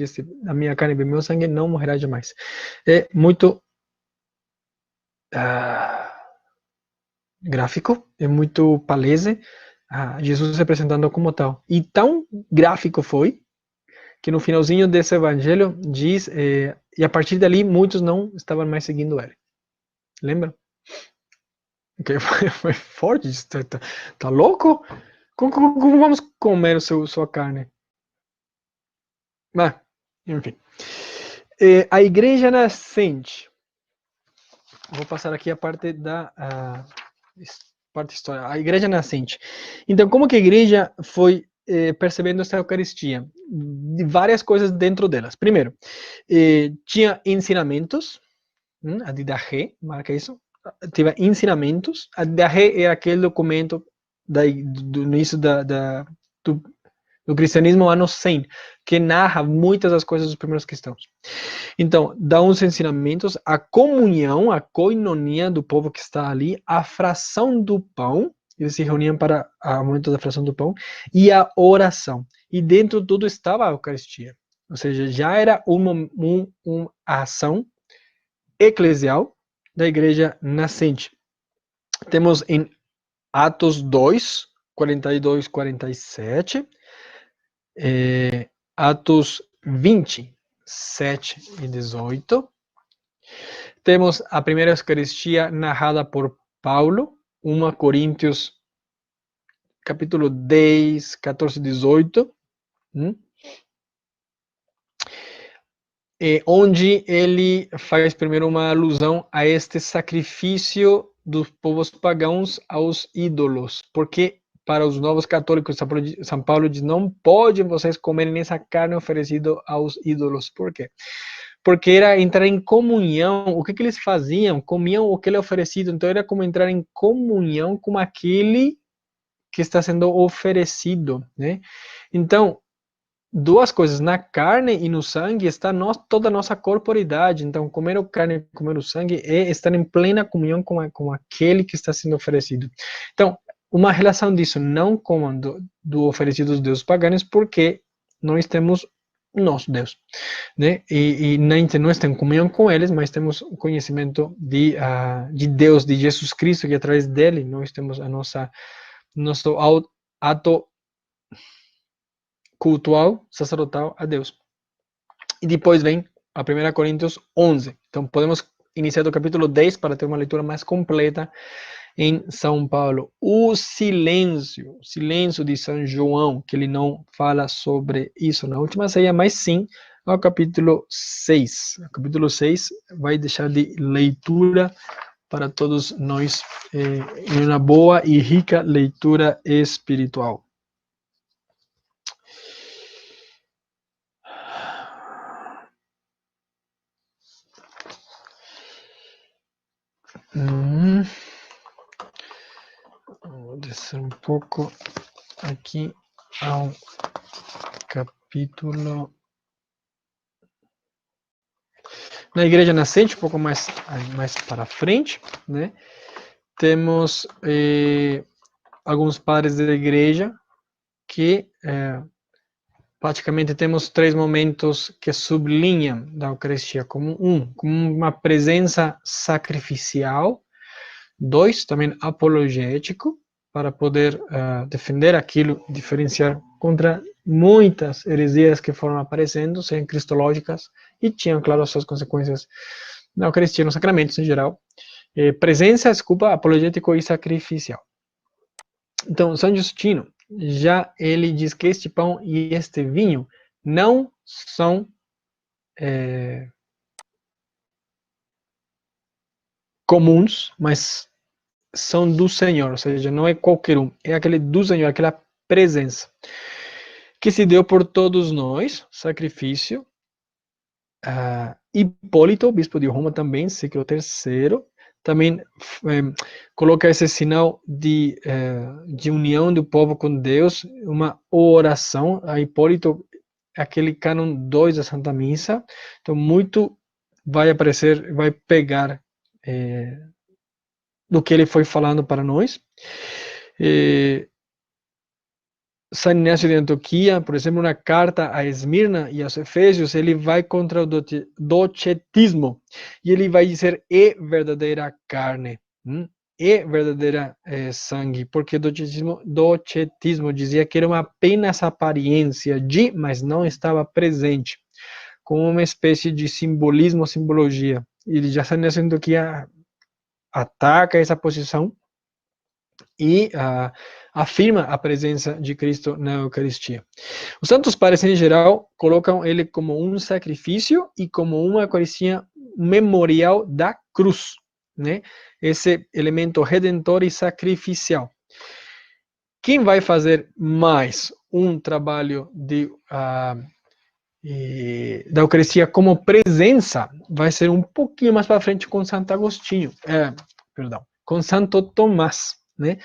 a minha carne e bebe meu sangue não morrerá jamais. É muito gráfico, é muito palese, Jesus se apresentando como tal. E tão gráfico foi, que no finalzinho desse evangelho diz, e a partir dali muitos não estavam mais seguindo ele. Lembra? Que foi forte, tá louco? Como vamos comer sua carne? Mas, enfim. A igreja nascente. Vou passar aqui a parte da parte história. A igreja nascente. Então, como que a igreja foi percebendo essa Eucaristia? De várias coisas dentro delas. Primeiro, tinha ensinamentos. A Didache, marca isso. Tinha ensinamentos. A Didache é aquele documento do início do cristianismo ano 100, que narra muitas das coisas dos primeiros cristãos. Então, dá uns ensinamentos, a comunhão, a koinonia do povo que está ali, a fração do pão, eles se reuniam para o momento da fração do pão, e a oração. E dentro de tudo estava a Eucaristia. Ou seja, já era uma ação eclesial da igreja nascente. Temos em Atos 2, 42, 47, Atos 20, 7 e 18. Temos a primeira Eucaristia narrada por Paulo, 1 Coríntios, capítulo 10, 14 e 18, onde ele faz primeiro uma alusão a este sacrifício dos povos pagãos aos ídolos, porque para os novos católicos, São Paulo diz, não podem vocês comerem essa carne oferecida aos ídolos. Por quê? Porque era entrar em comunhão. O que eles faziam? Comiam o que ele é oferecido. Então era como entrar em comunhão com aquele que está sendo oferecido, né? Então, duas coisas, na carne e no sangue está toda a nossa corporidade. Então, comer a carne e comer o sangue é estar em plena comunhão com aquele que está sendo oferecido. Então, uma relação disso, não como do oferecido dos deuses pagãos, porque nós temos o nosso Deus, né? E não está em comunhão com eles, mas temos o conhecimento de Deus, de Jesus Cristo, que através dele nós temos nosso ato cultual, sacerdotal a Deus. E depois vem a 1 Coríntios 11. Então podemos iniciar do capítulo 10 para ter uma leitura mais completa em São Paulo. O silêncio de São João, que ele não fala sobre isso na última ceia, mas sim ao capítulo 6. O capítulo 6 vai deixar de leitura para todos nós em uma boa e rica leitura espiritual. Vou descer um pouco aqui ao capítulo. Na igreja nascente, um pouco mais para frente, né? Temos alguns padres da igreja que praticamente temos 3 momentos que sublinham da Eucaristia como uma presença sacrificial, 2, também apologético, para poder defender aquilo, diferenciar contra muitas heresias que foram aparecendo, sejam cristológicas, e tinham, claro, as suas consequências na Eucaristia, nos sacramentos em geral. Presença, apologético e sacrificial. Então, São Justino, já ele diz que este pão e este vinho não são comuns, mas são do Senhor, ou seja, não é qualquer um, é aquele do Senhor, aquela presença que se deu por todos nós, sacrifício. Hipólito, bispo de Roma também, século III, também coloca esse sinal de união do povo com Deus, uma oração. A Hipólito, aquele cânon 2 da Santa Missa, então muito vai aparecer, vai pegar do que ele foi falando para nós. São Inácio de Antioquia, por exemplo, na carta a Esmirna e aos Efésios, ele vai contra o docetismo, e ele vai dizer, é verdadeira carne. é verdadeira sangue, porque o docetismo dizia que era uma apenas aparência de, mas não estava presente, como uma espécie de simbolismo, simbologia. E ele já está dizendo que ataca essa posição e afirma a presença de Cristo na Eucaristia. Os santos padres, em geral, colocam ele como um sacrifício e como uma Eucaristia memorial da cruz, né? Esse elemento redentor e sacrificial. Quem vai fazer mais um trabalho da Eucaristia como presença vai ser um pouquinho mais para frente com Santo Agostinho, com Santo Tomás, né?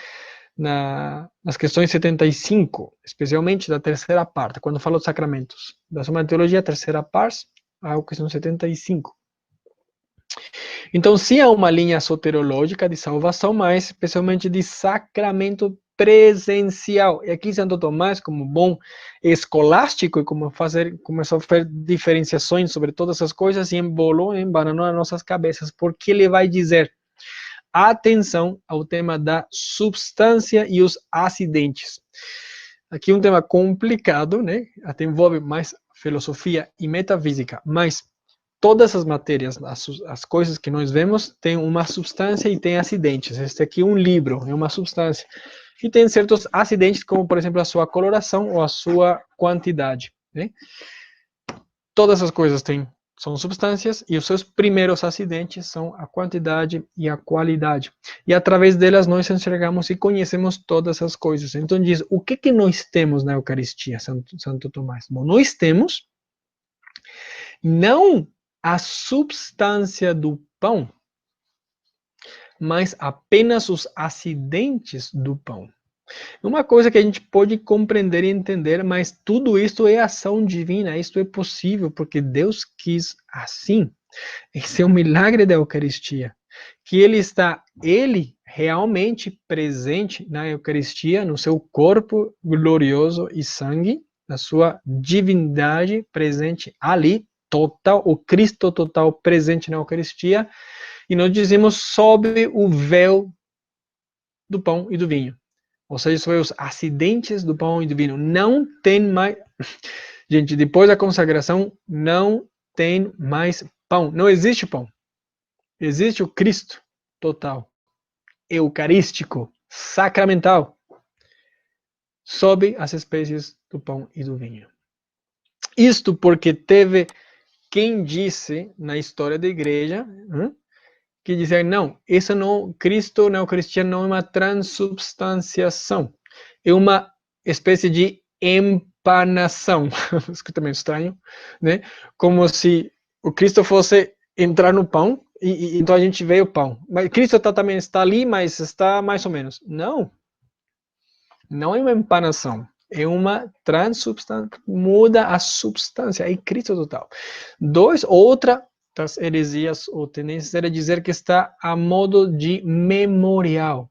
Nas questões 75, especialmente da terceira parte, quando fala dos sacramentos. Da Suma Teologia, terceira parte, a questão 75. Então, sim, há uma linha soterológica de salvação, mas especialmente de sacramento presencial. E aqui Santo Tomás, como bom escolástico, e começou a fazer diferenciações sobre todas essas coisas e embananou nas nossas cabeças, porque ele vai dizer: atenção ao tema da substância e os acidentes. Aqui um tema complicado, né? Até envolve mais filosofia e metafísica, mas todas as matérias, as coisas que nós vemos, têm uma substância e tem acidentes. Este aqui é um livro, é uma substância. E tem certos acidentes, como, por exemplo, a sua coloração ou a sua quantidade, né? Todas as coisas são substâncias e os seus primeiros acidentes são a quantidade e a qualidade. E através delas nós enxergamos e conhecemos todas as coisas. Então diz, o que nós temos na Eucaristia, Santo Tomás? Bom, nós temos não a substância do pão, mas apenas os acidentes do pão. Uma coisa que a gente pode compreender e entender, mas tudo isso é ação divina, isto é possível porque Deus quis assim. Esse é o milagre da Eucaristia, que ele realmente presente na Eucaristia, no seu corpo glorioso e sangue, na sua divindade presente ali, total, o Cristo total presente na Eucaristia, e nós dizemos sob o véu do pão e do vinho. Ou seja, sobre os acidentes do pão e do vinho. Não tem mais. Gente, depois da consagração, não tem mais pão. Não existe pão. Existe o Cristo total, eucarístico, sacramental, sob as espécies do pão e do vinho. Isto porque teve quem disse na história da igreja, que dizer, não, isso não, Cristo na Eucaristia não é uma transubstanciação, é uma espécie de empanação, isso que também é estranho, né? Como se o Cristo fosse entrar no pão, e então a gente vê o pão. Mas Cristo também está ali, mas está mais ou menos. Não, não é uma empanação, é uma transubstância, muda a substância, é Cristo total. Outra das heresias ou tendências era dizer que está a modo de memorial.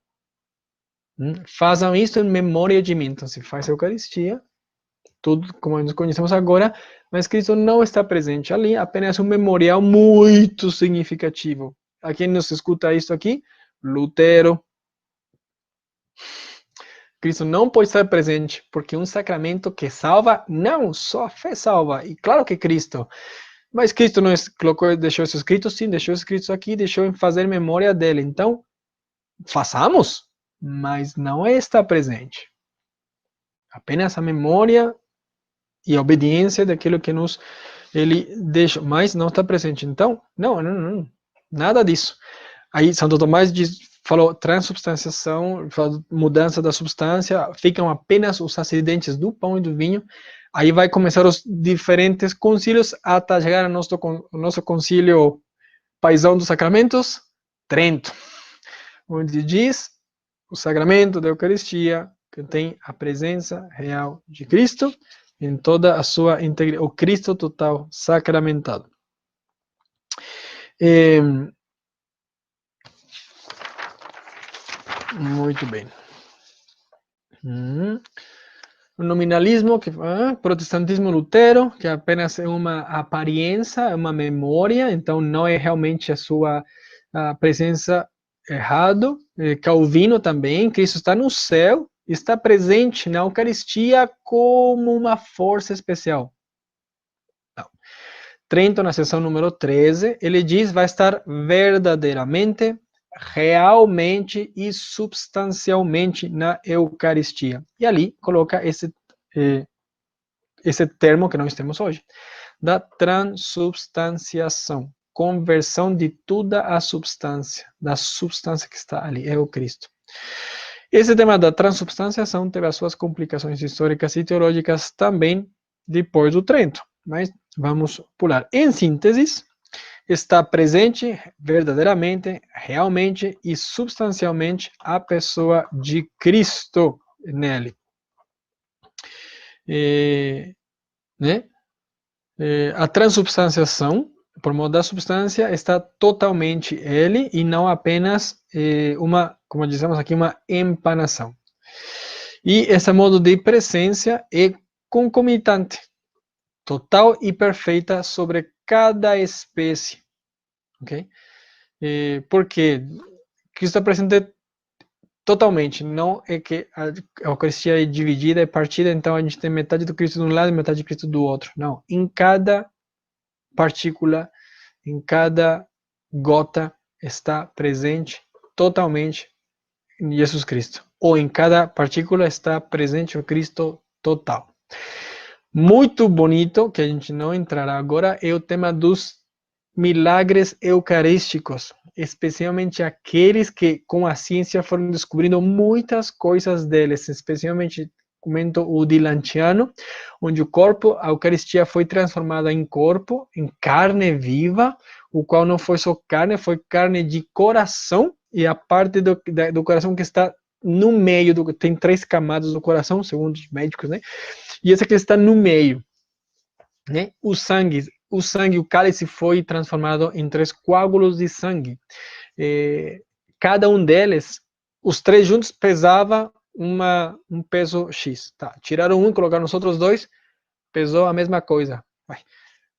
Façam isso em memória de mim. Então, se faz a Eucaristia, tudo como nós conhecemos agora, mas Cristo não está presente ali, apenas um memorial muito significativo. A quem nos escuta isso aqui? Lutero. Cristo não pode estar presente, porque um sacramento que salva, não, só a fé salva. E claro que Cristo. Mas Cristo não colocou, deixou isso escrito? Sim, deixou escrito aqui, deixou em fazer memória dele. Então, façamos, mas não está presente. Apenas a memória e a obediência daquilo que ele deixa, mas não está presente. Então, não, nada disso. Aí Santo Tomás falou transubstanciação, falou mudança da substância, ficam apenas os acidentes do pão e do vinho. Aí vai começar os diferentes concílios até chegar ao nosso concílio paisão dos sacramentos, Trento, onde diz o sacramento da Eucaristia que tem a presença real de Cristo em toda a sua integridade, o Cristo total sacramentado. Muito bem. O nominalismo, protestantismo Lutero, que apenas é uma aparência, é uma memória, então não é realmente a sua presença errado. Calvino também, Cristo está no céu, está presente na Eucaristia como uma força especial. Não. Trento, na seção número 13, ele diz, vai estar verdadeiramente, realmente e substancialmente na Eucaristia. E ali coloca esse termo que nós temos hoje, da transubstanciação, conversão de toda a substância, da substância que está ali, é o Cristo. Esse tema da transubstanciação teve as suas complicações históricas e teológicas também depois do Trento, mas vamos pular. Em síntese, está presente verdadeiramente, realmente e substancialmente a pessoa de Cristo nele. Né? A transubstanciação, por modo da substância, está totalmente ele e não apenas uma, como dizemos aqui, uma empanação. E esse modo de presença é concomitante, total e perfeita sobre cada espécie. Okay? Porque Cristo está presente totalmente, não é que a Eucaristia é dividida, é partida, então a gente tem metade do Cristo de um lado e metade do Cristo do outro. Não, em cada partícula, em cada gota está presente totalmente Jesus Cristo. Ou em cada partícula está presente o Cristo total. Muito bonito, que a gente não entrará agora, é o tema dos milagres eucarísticos, especialmente aqueles que com a ciência foram descobrindo muitas coisas deles, especialmente comento o de Lanciano, onde o corpo, a Eucaristia foi transformada em corpo, em carne viva, o qual não foi só carne, foi carne de coração, e a parte do coração que está no meio, tem 3 camadas do coração, segundo os médicos, né? E essa que está no meio, né? O sangue, o cálice foi transformado em 3 coágulos de sangue. Cada um deles, os 3 juntos, pesava um peso X. Tá, tiraram um e colocaram os outros 2, pesou a mesma coisa.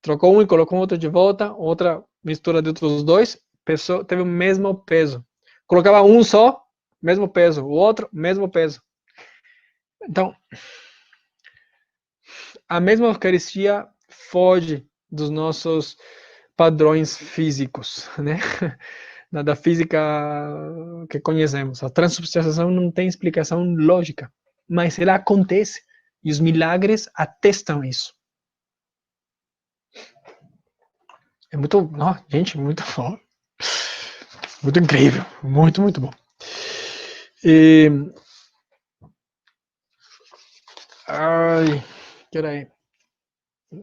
Trocou um e colocou outro de volta, outra mistura de outros 2, pesou, teve o mesmo peso. Colocava um só, mesmo peso, o outro, mesmo peso. Então, a mesma Eucaristia foge dos nossos padrões físicos, né? Da física que conhecemos. A transubstanciação não tem explicação lógica, mas ela acontece e os milagres atestam isso. É muito, gente, muito bom. Muito incrível, muito, muito bom. Ai, que hora é?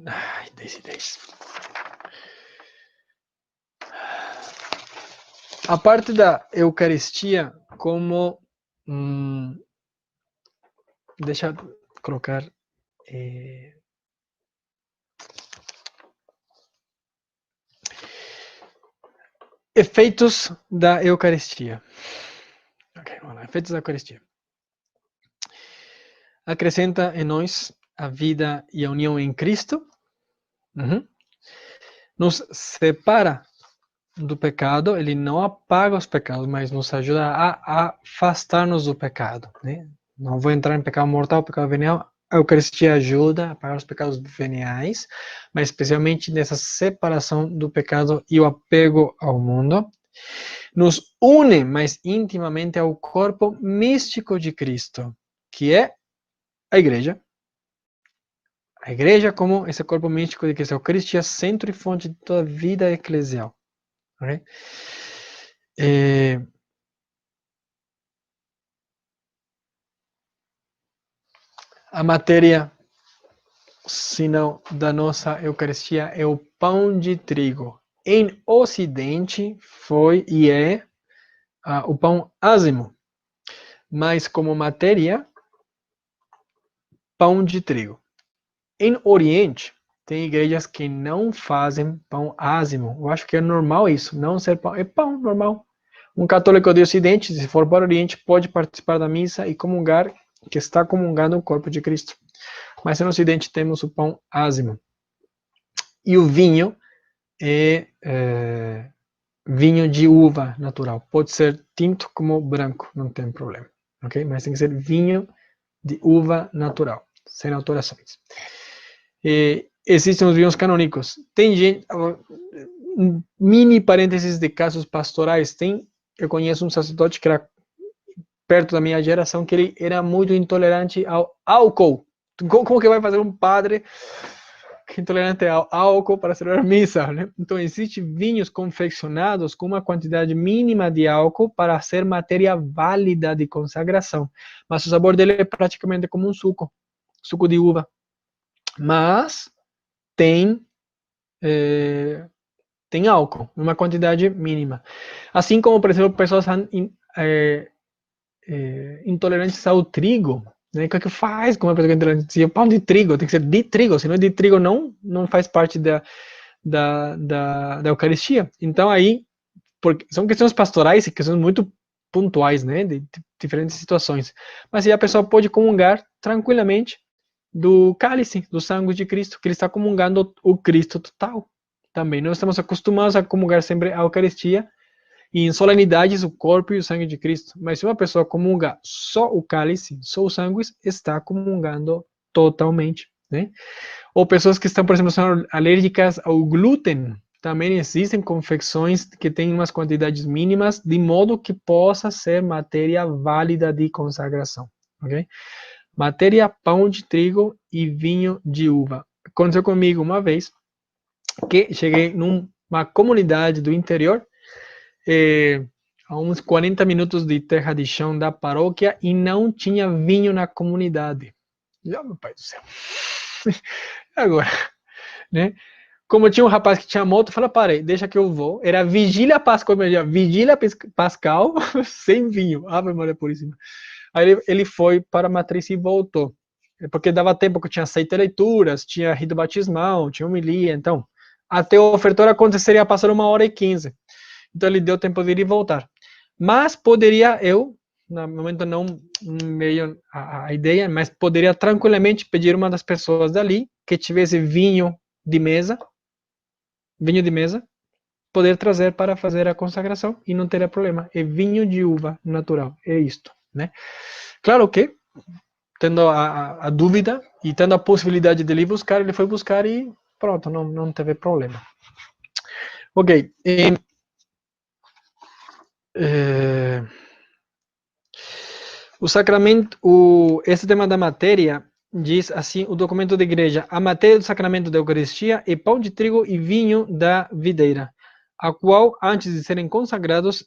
Ai, 10:10. A parte da Eucaristia como... deixa eu colocar... efeitos da Eucaristia. Ok, vamos lá. Efeitos da Eucaristia. Acrescenta em nós a vida e a união em Cristo. Nos separa do pecado, ele não apaga os pecados, mas nos ajuda a afastar-nos do pecado. Né? Não vou entrar em pecado mortal, pecado venial. A Eucaristia ajuda a apagar os pecados veniais, mas especialmente nessa separação do pecado e o apego ao mundo. Nos une mais intimamente ao corpo místico de Cristo, que é a Igreja. A Igreja como esse corpo místico de Cristo, a Eucaristia, centro e fonte de toda a vida eclesial. Okay? A matéria, sinal da nossa Eucaristia, é o pão de trigo. Em Ocidente foi e é o pão ázimo, mas como matéria, pão de trigo. Em Oriente, tem igrejas que não fazem pão ázimo. Eu acho que é normal isso, não ser pão. É pão normal. Um católico de Ocidente, se for para o Oriente, pode participar da missa e comungar, que está comungando o corpo de Cristo. Mas no Ocidente temos o pão ázimo. E o vinho é vinho de uva natural. Pode ser tinto como branco, não tem problema. Ok? Mas tem que ser vinho de uva natural, sem alterações. Existem os vinhos canônicos. Tem gente, mini parênteses de casos pastorais, eu conheço um sacerdote que era perto da minha geração, que ele era muito intolerante ao álcool. Como que vai fazer um padre intolerante ao álcool para celebrar missa, né? Então, existem vinhos confeccionados com uma quantidade mínima de álcool para ser matéria válida de consagração. Mas o sabor dele é praticamente como um suco de uva. Mas tem álcool, uma quantidade mínima. Assim como, por exemplo, pessoas intolerantes ao trigo, né? O que faz com uma pessoa intolerante? Se é pão de trigo, tem que ser de trigo, se não é de trigo, não faz parte da Eucaristia. Então, aí, porque são questões pastorais e questões muito pontuais, né? De diferentes situações. Mas aí a pessoa pode comungar tranquilamente do cálice, do sangue de Cristo, que ele está comungando o Cristo total. Também nós estamos acostumados a comungar sempre a Eucaristia e em solenidades o corpo e o sangue de Cristo. Mas se uma pessoa comunga só o cálice, só o sangue, está comungando totalmente, né? Ou pessoas que estão, por exemplo, são alérgicas ao glúten. Também existem confecções que têm umas quantidades mínimas, de modo que possa ser matéria válida de consagração, ok? Matéria, pão de trigo e vinho de uva. Aconteceu comigo uma vez que cheguei numa comunidade do interior, a uns 40 minutos de terra de chão da paróquia, e não tinha vinho na comunidade. Oh, meu pai do céu. Agora, né? Como tinha um rapaz que tinha moto, eu falei, parei, deixa que eu vou. Era Vigília Pascal, Vigília Pascal, sem vinho. Ave Maria Puríssima. Aí ele foi para a matriz e voltou. Porque dava tempo que tinha 7 leituras, tinha rito batismal, tinha homilia, então até o ofertório aconteceria passar 1h15. Então ele deu tempo de ir e voltar. Mas poderia no momento não meio a ideia, mas poderia tranquilamente pedir uma das pessoas dali que tivesse vinho de mesa, poder trazer para fazer a consagração e não teria problema. É vinho de uva natural, é isto, né? Claro que, tendo a dúvida e tendo a possibilidade de ele buscar, ele foi buscar e pronto, não teve problema. Ok. O sacramento, esse tema da matéria, diz assim o documento da igreja: a matéria do sacramento da Eucaristia é pão de trigo e vinho da videira, a qual, antes de serem consagrados,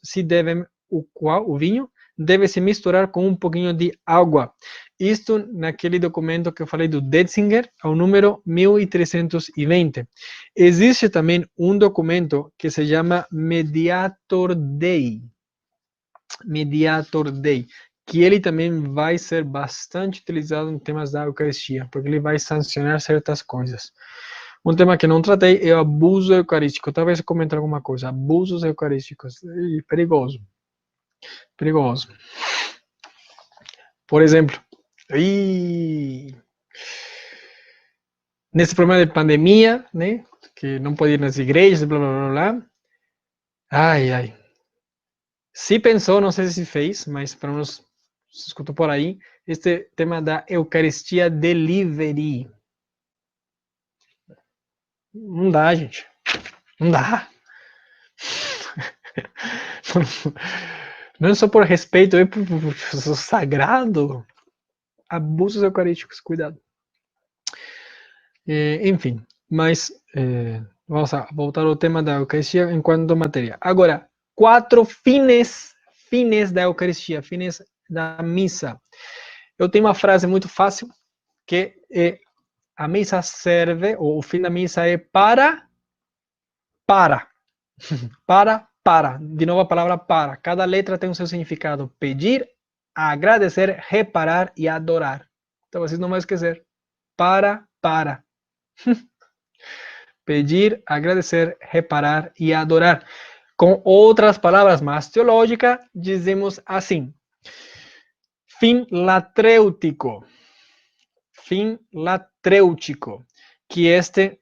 o vinho deve se misturar com um pouquinho de água. Isto naquele documento que eu falei do Detzinger, ao número 1320. Existe também um documento que se chama Mediator Dei. Mediator Dei, que ele também vai ser bastante utilizado em temas da Eucaristia, porque ele vai sancionar certas coisas. Um tema que não tratei é o abuso eucarístico. Talvez eu comentar alguma coisa. Abusos eucarísticos. Perigoso. Perigoso. Por exemplo, nesse problema de pandemia, né, que não pode ir nas igrejas, blá, blá, blá, blá. Ai. Se pensou, não sei se fez, mas pelo menos se escutou por aí, este tema da Eucaristia Delivery. Não dá, gente. Não dá. Não é só por respeito, é por sagrado. Abusos eucarísticos, cuidado. Enfim, mas vamos voltar ao tema da Eucaristia enquanto matéria. Agora, 4 fines da Eucaristia, fines da missa. Eu tenho uma frase muito fácil, que é: a missa serve, ou o fim da missa é para. De novo a palavra para. Cada letra tem o seu significado: pedir, agradecer, reparar e adorar. Então vocês não vão esquecer. Para. Pedir, agradecer, reparar e adorar. Com outras palavras mais teológicas, dizemos assim: fim latrêutico. Fim latrêutico. Que este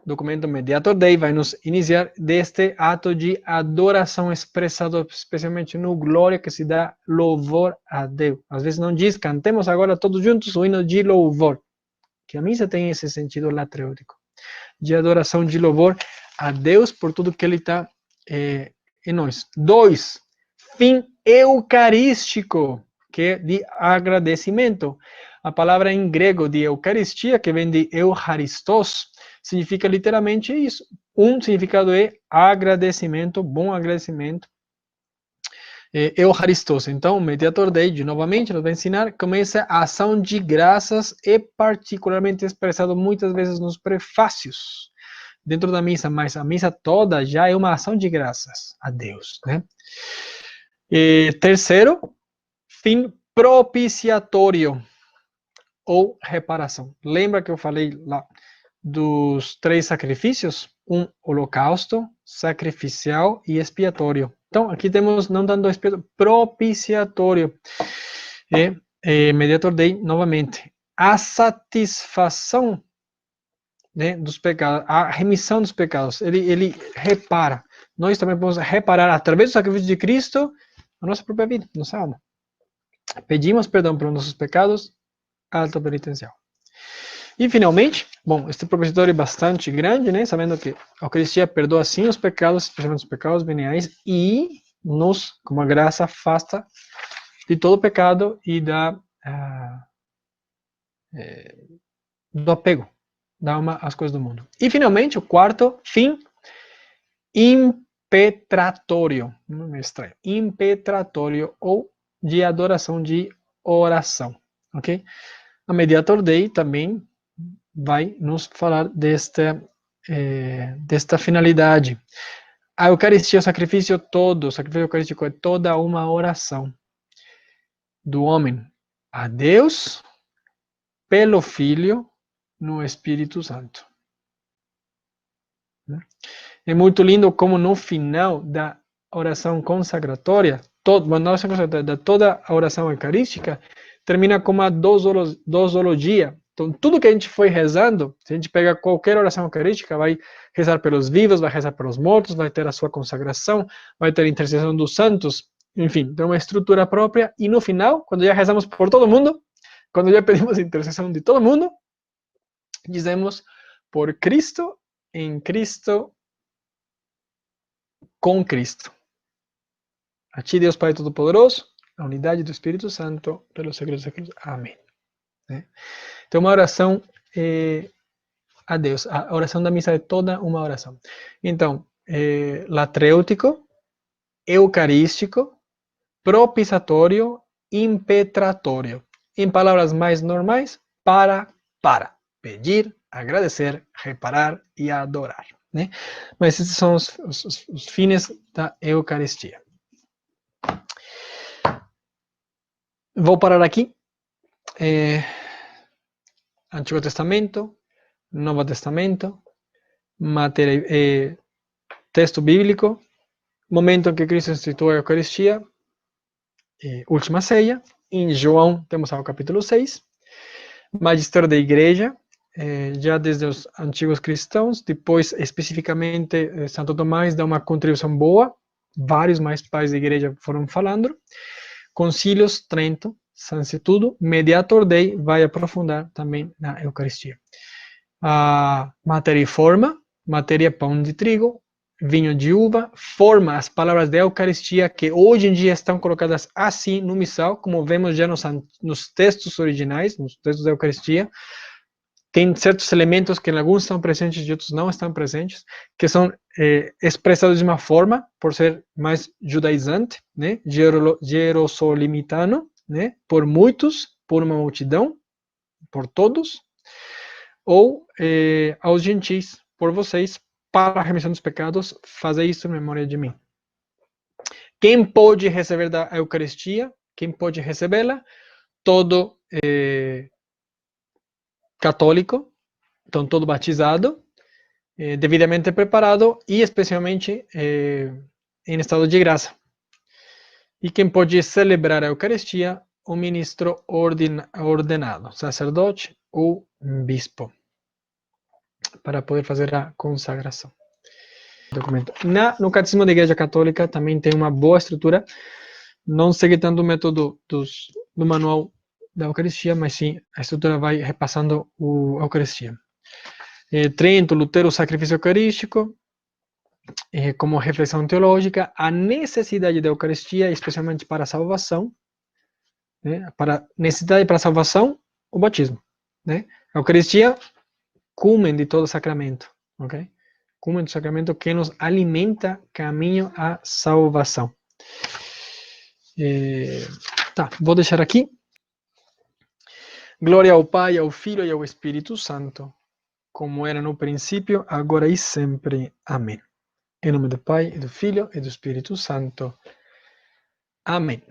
documento Mediator Dei vai nos iniciar deste ato de adoração expressado especialmente no glória, que se dá louvor a Deus. Às vezes não diz, cantemos agora todos juntos o hino de louvor, que a missa tem esse sentido latrêutico, de adoração, de louvor a Deus por tudo que Ele está em nós. 2, fim eucarístico, que é de agradecimento. A palavra em grego de Eucaristia, que vem de Eucharistos, significa literalmente isso. Um significado é agradecimento, bom agradecimento. Eucharistos. Então, o Mediator Dei, novamente, nos vai ensinar como essa ação de graças é particularmente expressado muitas vezes nos prefácios dentro da missa, mas a missa toda já é uma ação de graças a Deus, né? Terceiro, fim propiciatório ou reparação. Lembra que eu falei lá dos 3 sacrifícios? Um holocausto, sacrificial e expiatório. Então, aqui temos, não tanto expiatório, propiciatório. Mediator Dei, novamente. A satisfação, né, dos pecados, a remissão dos pecados. Ele repara. Nós também podemos reparar, através do sacrifício de Cristo, a nossa própria vida, nossa alma. Pedimos perdão pelos nossos pecados, ato penitencial. E, finalmente, bom, este propiciatório é bastante grande, né? Sabendo que a Eucaristia perdoa, sim, os pecados, especialmente os pecados veniais, e nos, como a graça, afasta de todo pecado e do apego da alma às coisas do mundo. E, finalmente, o quarto fim, impetratório. Não é estranho. Impetratório, ou de adoração, de oração. Ok? A Mediator Dei também vai nos falar desta finalidade. A Eucaristia, o sacrifício eucarístico é toda uma oração do homem a Deus, pelo Filho, no Espírito Santo. É muito lindo como no final da oração consagratória, toda a oração eucarística termina com uma dosologia. Então, tudo que a gente foi rezando, se a gente pega qualquer oração eucarística, vai rezar pelos vivos, vai rezar pelos mortos, vai ter a sua consagração, vai ter a intercessão dos santos, enfim, tem uma estrutura própria. E no final, quando já rezamos por todo mundo, quando já pedimos a intercessão de todo mundo, dizemos por Cristo, em Cristo, com Cristo. A ti, Deus Pai Todo-Poderoso, a unidade do Espírito Santo, pelos séculos dos séculos. Amém. Então, uma oração a Deus. A oração da missa é toda uma oração. Então, latrêutico, eucarístico, propiciatório, impetratório. Em palavras mais normais, para. Pedir, agradecer, reparar e adorar. Né? Mas esses são os fines da Eucaristia. Vou parar aqui. Antigo Testamento, Novo Testamento, texto bíblico, momento em que Cristo instituiu a Eucaristia, última ceia. Em João temos o capítulo 6, magistério da igreja, já desde os antigos cristãos, depois especificamente Santo Tomás dá uma contribuição boa, vários mais pais da igreja foram falando, concílios, Trento, Sansetudo, Mediator Dei vai aprofundar também na Eucaristia. A matéria e forma, matéria pão de trigo, vinho de uva, forma as palavras da Eucaristia que hoje em dia estão colocadas assim no missal, como vemos já nos textos originais, nos textos da Eucaristia. Tem certos elementos que em alguns estão presentes e outros não estão presentes, que são expressados de uma forma, por ser mais judaizante, né? Jerosolimitano, né? Por muitos, por uma multidão, por todos, ou aos gentis, por vocês, para a remissão dos pecados, fazei isso em memória de mim. Quem pode receber da Eucaristia? Quem pode recebê-la? Todo católico, então todo batizado, devidamente preparado e especialmente em estado de graça. E quem pode celebrar a Eucaristia? O ministro ordenado, sacerdote ou bispo. para poder fazer a consagração. Documento. No Catecismo da Igreja Católica também tem uma boa estrutura, não segue tanto o método do manual da Eucaristia, mas sim, a estrutura vai repassando a Eucaristia. Trento, Lutero, o sacrifício eucarístico, como reflexão teológica, a necessidade da Eucaristia, especialmente para a salvação, né? Para necessidade para a salvação, o batismo, né? A Eucaristia, cumen de todo sacramento, ok? Cumen do sacramento que nos alimenta caminho à salvação. Tá, vou deixar aqui. Glória ao Pai, ao Filho e ao Espírito Santo, como era no princípio, agora e sempre. Amém. Em nome do Pai, e do Filho e do Espírito Santo. Amém.